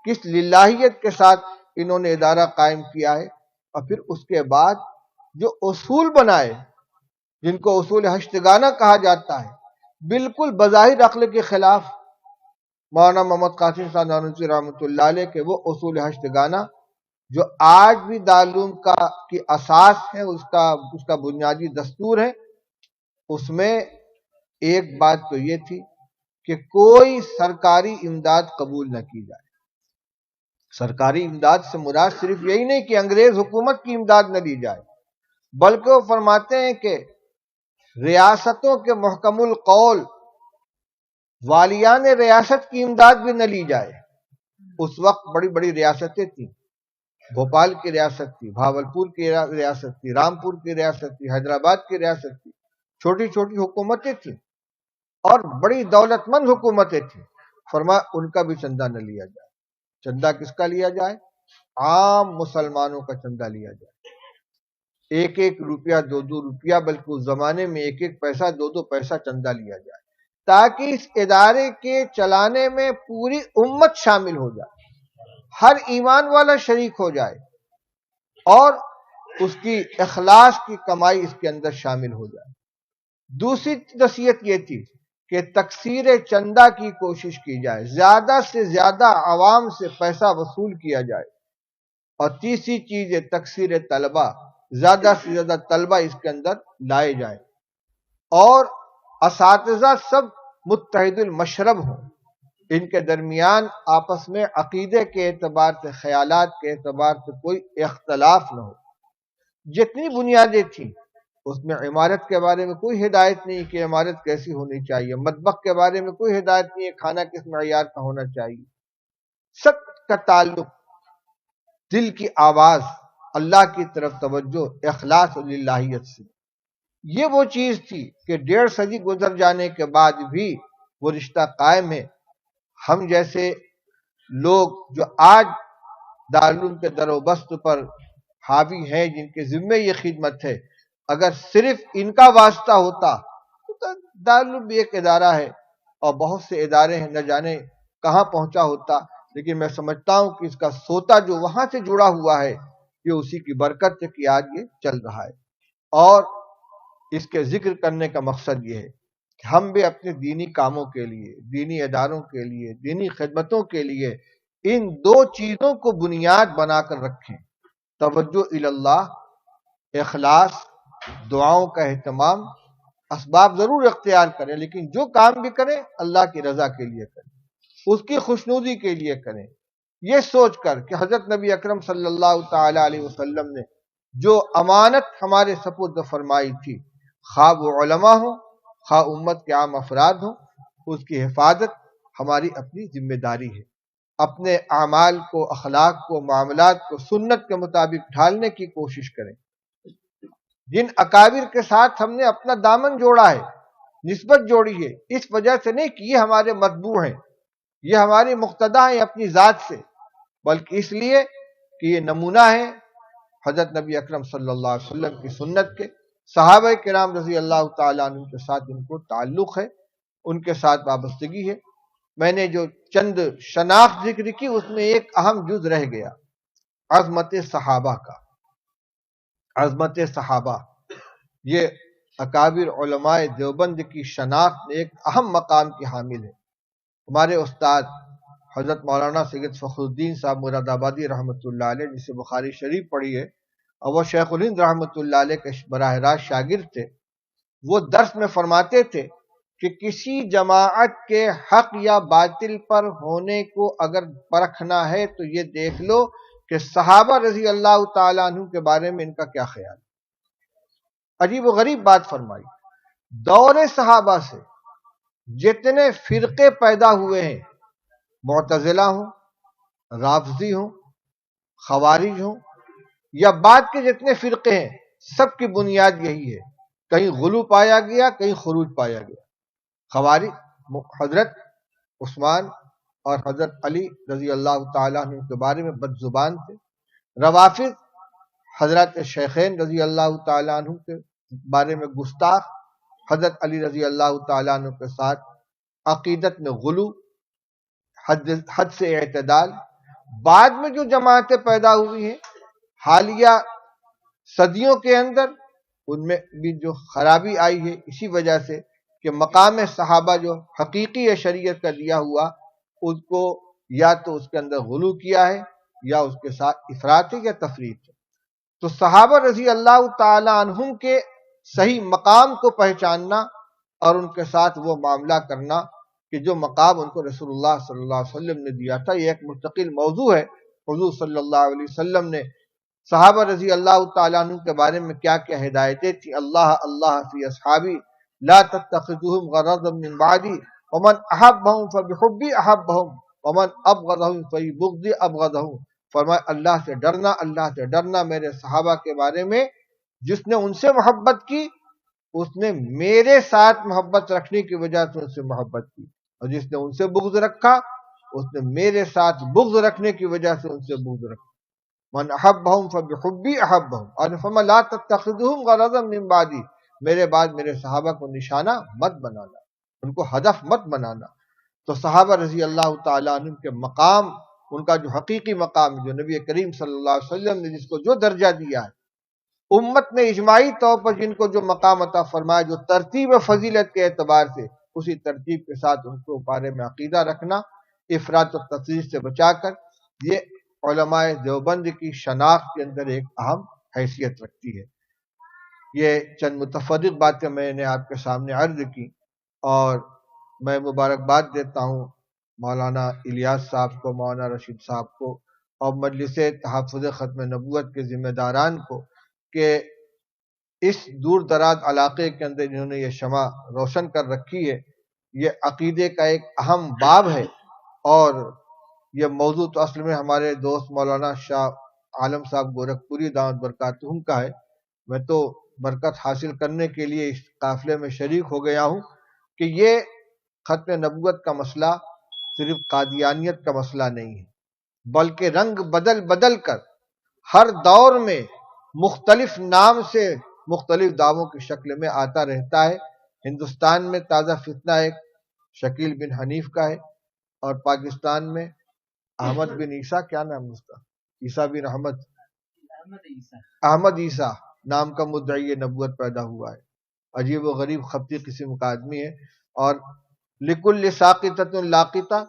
کس للہیت کے ساتھ انہوں نے ادارہ قائم کیا ہے. اور پھر اس کے بعد جو اصول بنائے، جن کو اصول ہشتگانہ کہا جاتا ہے، بالکل بظاہر عقل کے خلاف. مولانا محمد قاسم صاحب نانوتوی رحمۃ اللہ علیہ کے وہ اصول ہشتگانہ جو آج بھی دارالعلوم کی اساس ہے، اس کا بنیادی دستور ہے. اس میں ایک بات تو یہ تھی کہ کوئی سرکاری امداد قبول نہ کی جائے. سرکاری امداد سے مراد صرف یہی نہیں کہ انگریز حکومت کی امداد نہ لی جائے، بلکہ وہ فرماتے ہیں کہ ریاستوں کے محکم القول والیان ریاست کی امداد بھی نہ لی جائے. اس وقت بڑی بڑی ریاستیں تھیں، بھوپال کی ریاست تھی، بھاولپور کی ریاست تھی، رامپور کی ریاست تھی، حیدرآباد کی ریاست تھی. چھوٹی چھوٹی حکومتیں تھیں اور بڑی دولت مند حکومتیں تھیں. فرمایا ان کا بھی چندہ نہ لیا جائے. چندہ کس کا لیا جائے؟ عام مسلمانوں کا چندہ لیا جائے. ایک ایک روپیہ، دو دو روپیہ، بلکہ اس زمانے میں ایک ایک پیسہ، دو دو پیسہ چندہ لیا جائے، تاکہ اس ادارے کے چلانے میں پوری امت شامل ہو جائے، ہر ایمان والا شریک ہو جائے، اور اس کی اخلاص کی کمائی اس کے اندر شامل ہو جائے. دوسری نصیحت یہ تھی کہ تکثیر چندہ کی کوشش کی جائے، زیادہ سے زیادہ عوام سے پیسہ وصول کیا جائے. اور تیسری چیز ہے تکثیر طلبہ، زیادہ سے زیادہ طلبہ اس کے اندر لائے جائیں، اور اساتذہ سب متحد المشرب ہوں، ان کے درمیان آپس میں عقیدے کے اعتبار سے، خیالات کے اعتبار سے کوئی اختلاف نہ ہو. جتنی بنیادیں تھیں اس میں عمارت کے بارے میں کوئی ہدایت نہیں کہ عمارت کیسی ہونی چاہیے، مطبخ کے بارے میں کوئی ہدایت نہیں ہے کھانا کس معیار کا ہونا چاہیے. سب کا تعلق دل کی آواز، اللہ کی طرف توجہ، اخلاص و للہیت سے. یہ وہ چیز تھی کہ 1.5 صدی گزر جانے کے بعد بھی وہ رشتہ قائم ہے. ہم جیسے لوگ جو آج دارالعلوم کے در و بست پر حاوی ہیں، جن کے ذمے یہ خدمت ہے، اگر صرف ان کا واسطہ ہوتا تو دارالعلوم بھی ایک ادارہ ہے اور بہت سے ادارے ہیں، نہ جانے کہاں پہنچا ہوتا. لیکن میں سمجھتا ہوں کہ اس کا سوتا جو وہاں سے جڑا ہوا ہے، یہ اسی کی برکت ہے کہ آج یہ چل رہا ہے. اور اس کے ذکر کرنے کا مقصد یہ ہے کہ ہم بھی اپنے دینی کاموں کے لیے، دینی اداروں کے لیے، دینی خدمتوں کے لیے ان دو چیزوں کو بنیاد بنا کر رکھیں: توجہ اللہ، اخلاص، دعاؤں کا اہتمام. اسباب ضرور اختیار کریں، لیکن جو کام بھی کریں اللہ کی رضا کے لیے کریں، اس کی خوشنودی کے لیے کریں، یہ سوچ کر کہ حضرت نبی اکرم صلی اللہ تعالی علیہ وسلم نے جو امانت ہمارے سپرد فرمائی تھی، خواہ وہ علماء ہوں، خواہ امت کے عام افراد ہوں، اس کی حفاظت ہماری اپنی ذمہ داری ہے. اپنے اعمال کو، اخلاق کو، معاملات کو سنت کے مطابق ڈھالنے کی کوشش کریں. جن اکابر کے ساتھ ہم نے اپنا دامن جوڑا ہے، نسبت جوڑی ہے، اس وجہ سے نہیں کہ یہ ہمارے متبوع ہیں، یہ ہماری مقتدا ہیں اپنی ذات سے، بلکہ اس لیے کہ یہ نمونہ ہے حضرت نبی اکرم صلی اللہ علیہ وسلم کی سنت کے. صحابہ کرام رضی اللہ تعالیٰ عنہ کے ساتھ ان کو تعلق ہے، ان کے ساتھ وابستگی ہے. میں نے جو چند شناخت ذکر کی اس میں ایک اہم جز رہ گیا، عظمت صحابہ کا. عظمت صحابہ یہ اکابر علماء دیوبند کی شناخت میں ایک اہم مقام کی حامل ہے. ہمارے استاد حضرت مولانا سید فخر الدین صاحب مراد آبادی رحمۃ اللہ علیہ، جسے بخاری شریف پڑھی ہے اور وہ شیخ الہند رحمۃ اللہ علیہ کے براہ راست شاگرد تھے، وہ درس میں فرماتے تھے کہ کسی جماعت کے حق یا باطل پر ہونے کو اگر پرکھنا ہے تو یہ دیکھ لو کہ صحابہ رضی اللہ تعالیٰ عنہ کے بارے میں ان کا کیا خیال. عجیب و غریب بات فرمائی. دور صحابہ سے جتنے فرقے پیدا ہوئے ہیں، معتزلہ ہوں، رافضی ہوں، خوارج ہوں، یا بعد کے جتنے فرقے ہیں، سب کی بنیاد یہی ہے. کہیں غلو پایا گیا، کہیں خروج پایا گیا. خوارج حضرت عثمان اور حضرت علی رضی اللہ تعالیٰ عنہ کے بارے میں بد زبان تھے. روافض حضرت شیخین رضی اللہ تعالیٰ عنہ کے بارے میں گستاخ، حضرت علی رضی اللہ تعالیٰ عنہ کے ساتھ عقیدت میں غلو، حد سے اعتدال. بعد میں جو جماعتیں پیدا ہوئی ہیں حالیہ صدیوں کے اندر، ان میں بھی جو خرابی آئی ہے اسی وجہ سے کہ مقام صحابہ جو حقیقی شریعت کا دیا ہوا اس کو یا تو اس کے اندر غلو کیا ہے یا اس کے ساتھ افراط ہے یا تفریط ہے. تو صحابہ رضی اللہ تعالی عنہم کے صحیح مقام کو پہچاننا اور ان کے ساتھ وہ معاملہ کرنا کہ جو مقام ان کو رسول اللہ صلی اللہ علیہ وسلم نے دیا تھا، یہ ایک مستقل موضوع ہے. حضور صلی اللہ علیہ وسلم نے صحابہ رضی اللہ تعالیٰ عنہ کے بارے میں کیا کیا ہدایتیں تھیں. اللہ اللہ فی اصحابی لا تتخذوهم غرضا من بعدی ومن احبهم فبحبی احبهم ومن ابغضهم فبغضی ابغضهم. فرمایا اللہ سے ڈرنا میرے صحابہ کے بارے میں. جس نے ان سے محبت کی اس نے میرے ساتھ محبت رکھنے کی وجہ سے ان سے محبت کی، اور جس نے ان سے بغض رکھا اس نے میرے ساتھ بغض رکھنے کی وجہ سے ان سے بغض رکھا. من احبهم فبحبی احبهم، اور فرمایا لا تتخذوهم غرضا من بعدی، میرے بعد میرے صحابہ کو نشانہ مت بنانا، ان کو ہدف مت بنانا. تو صحابہ رضی اللہ تعالیٰ عنہ کے مقام، ان کا جو حقیقی مقام جو نبی کریم صلی اللہ علیہ وسلم نے جس کو جو درجہ دیا ہے، امت نے اجماعی طور پر جن کو جو مقام عطا فرمایا، جو ترتیب فضیلت کے اعتبار سے اسی ترتیب کے ساتھ ان کو بارے میں عقیدہ رکھنا، افراط و تفریط سے بچا کر، یہ علماء دیوبند کی شناخت کے اندر ایک اہم حیثیت رکھتی ہے. یہ چند متفرق باتیں میں نے آپ کے سامنے عرض کی، اور میں مبارکباد دیتا ہوں مولانا الیاس صاحب کو، مولانا رشید صاحب کو، اور مجلس تحفظ ختم نبوت کے ذمہ داران کو کہ اس دور دراز علاقے کے اندر انہوں نے یہ شمع روشن کر رکھی ہے. یہ عقیدے کا ایک اہم باب ہے، اور یہ موضوع تو اصل میں ہمارے دوست مولانا شاہ عالم صاحب گورکھپوری دعوت برکاتہم کا ہے. میں تو برکت حاصل کرنے کے لیے اس قافلے میں شریک ہو گیا ہوں کہ یہ ختم نبوت کا مسئلہ صرف قادیانیت کا مسئلہ نہیں ہے، بلکہ رنگ بدل بدل کر ہر دور میں مختلف نام سے مختلف دعووں کی شکل میں آتا رہتا ہے. ہندوستان میں تازہ فتنہ ایک شکیل بن حنیف کا ہے، اور پاکستان میں احمد بن عیسیٰ، کیا نام اس کا، عیسیٰ بن احمد عیسیٰ نام کا مدعی نبوت پیدا ہوا ہے. عجیب و غریب خبتی قسم کا آدمی ہے. اور لکل ساقطۃ لاقطہ،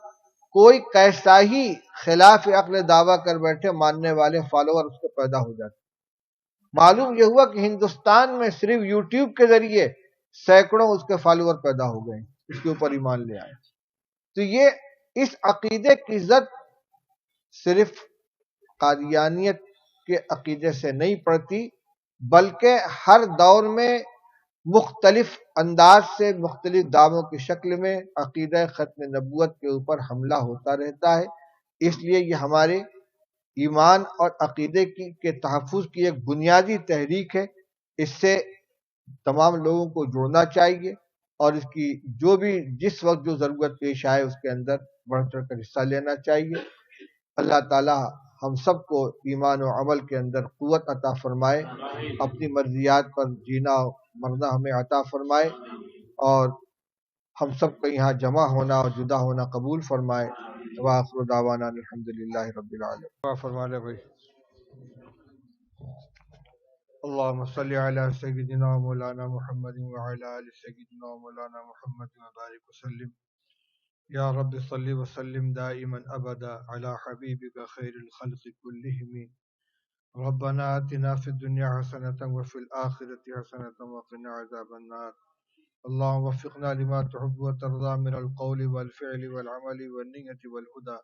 کوئی کیسا ہی خلاف عقل دعویٰ کر بیٹھے، ماننے والے فالوور اس کو پیدا ہو جاتے. معلوم یہ ہوا کہ ہندوستان میں صرف یوٹیوب کے ذریعے سینکڑوں اس کے فالوور پیدا ہو گئے، اس کے اوپر ایمان لے آئے. تو یہ اس عقیدے کی عزت صرف قادیانیت کے عقیدے سے نہیں پڑتی، بلکہ ہر دور میں مختلف انداز سے مختلف دعووں کی شکل میں عقیدہ ختم نبوت کے اوپر حملہ ہوتا رہتا ہے. اس لیے یہ ہمارے ایمان اور عقیدے کے تحفظ کی ایک بنیادی تحریک ہے. اس سے تمام لوگوں کو جڑنا چاہیے، اور اس کی جو بھی جس وقت جو ضرورت پیش آئے اس کے اندر بڑھ چڑھ کر حصہ لینا چاہیے. اللہ تعالی ہم سب کو ایمان و عمل کے اندر قوت عطا فرمائے، اپنی مرضیات پر جینا مرنا ہمیں عطا فرمائے، اور ہم سب کو یہاں جمع ہونا اور جدا ہونا قبول فرمائے. وآخر دعوانا الحمدللہ رب العالمین. فرما لے بھائی. اللهم صل على سيدنا مولانا محمد وعلى آل سيدنا مولانا محمد وبارك وسلم. یا رب صل وسلم دائما ابدا على حبيبك خير الخلق كلهم. ربنا آتنا في الدنيا حسنة وفي الآخرة حسنة وقنا عذاب النار. اللهم وفقنا لما تحب وترضى من القول والفعل والعمل والنية والهدى.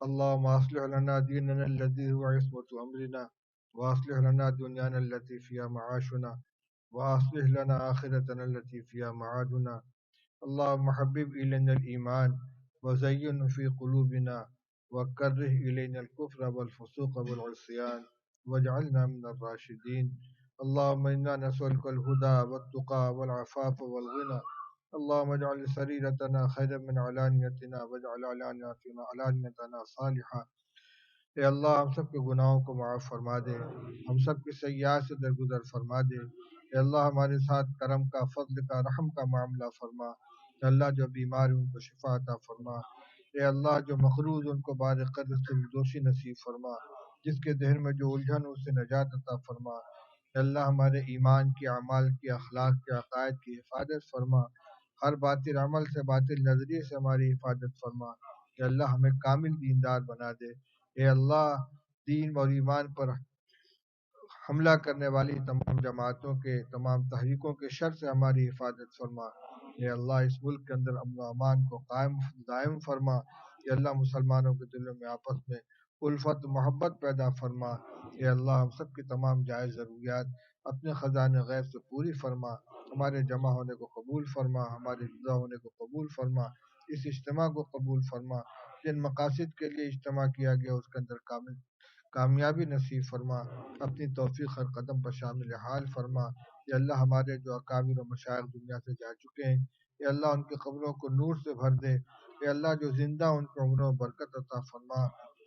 اللهم أصلح لنا ديننا الذي هو عصمة أمرنا، وأصلح لنا دنيانا التي فيها معاشنا، وأصلح لنا آخرتنا التي فيها معادنا. اللهم حبب إلينا الإيمان وزينه في قلوبنا، وكره إلينا الكفر والفسوق والعصيان، واجعلنا من الراشدين. اللهم إنا نسألك الهدى والتقى والعفاف والغنى، اللهم اجعل سريرتنا خيرا من علانيتنا واجعل علانيتنا صالحا. اے اللہ ہم سب کے گناہوں کو معاف فرما دے، ہم سب کے سیئات سے درگزر فرما دے. اے اللہ ہمارے ساتھ کرم کا، فضل کا، رحم کا معاملہ فرما. اے اللہ جو بیمار ہیں ان کو شفا عطا فرما. اے اللہ جو مقروض ان کو بار قدر سے دوشی نصیب فرما. جس کے ذہن میں جو الجھن اس سے نجات عطا فرما. اے اللہ ہمارے ایمان کی، اعمال کی، اخلاق کے، عقائد کی حفاظت فرما. ہر باطل عمل سے، باطل نظریے سے ہماری حفاظت فرما. اے اللہ ہمیں کامل دیندار بنا دے. اے اللہ دین اور ایمان پر حملہ کرنے والی تمام جماعتوں کے، تمام تحریکوں کے شر سے ہماری حفاظت فرما. اے اللہ اس ملک کے اندر امن و امان کو قائم دائم فرما. اے اللہ مسلمانوں کے دلوں میں آپس میں الفت محبت پیدا فرما. اے اللہ ہم سب کی تمام جائز ضروریات اپنے خزانے غیب سے پوری فرما. ہمارے جمع ہونے کو قبول فرما، ہمارے جدا ہونے کو قبول فرما. اس اجتماع کو قبول فرما. جن مقاصد کے لیے اجتماع کیا گیا اس کے اندر کامیابی نصیب فرما. اپنی توفیق ہر قدم پر شامل حال فرما. یا اللہ ہمارے جو اکابر و مشائخ دنیا سے جا چکے ہیں، یا اللہ ان کی قبروں کو نور سے بھر دے. یا اللہ جو زندہ ان کی عمروں میں برکت عطا فرما.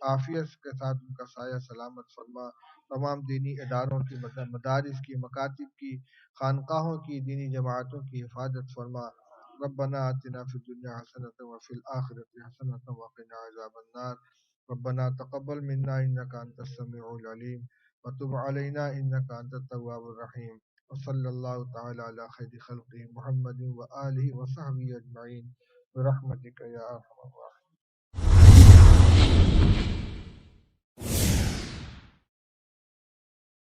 عافیت کے ساتھ ان کا سایہ سلامت فرما. تمام دینی اداروں کی، مدارس کی، مکاتب کی، خانقاہوں کی، دینی جماعتوں کی حفاظت فرما. ربنا آتنا فی الدنیا حسنۃ وفی الآخرۃ حسنۃ وقنا عذاب النار. ربنا تقبل منا انك انت السميع العليم وتب علينا انك انت التواب الرحيم. وصلى الله تعالى على خير خلقه محمد وآله وصحبه اجمعين برحمتك يا ارحم الراحمين.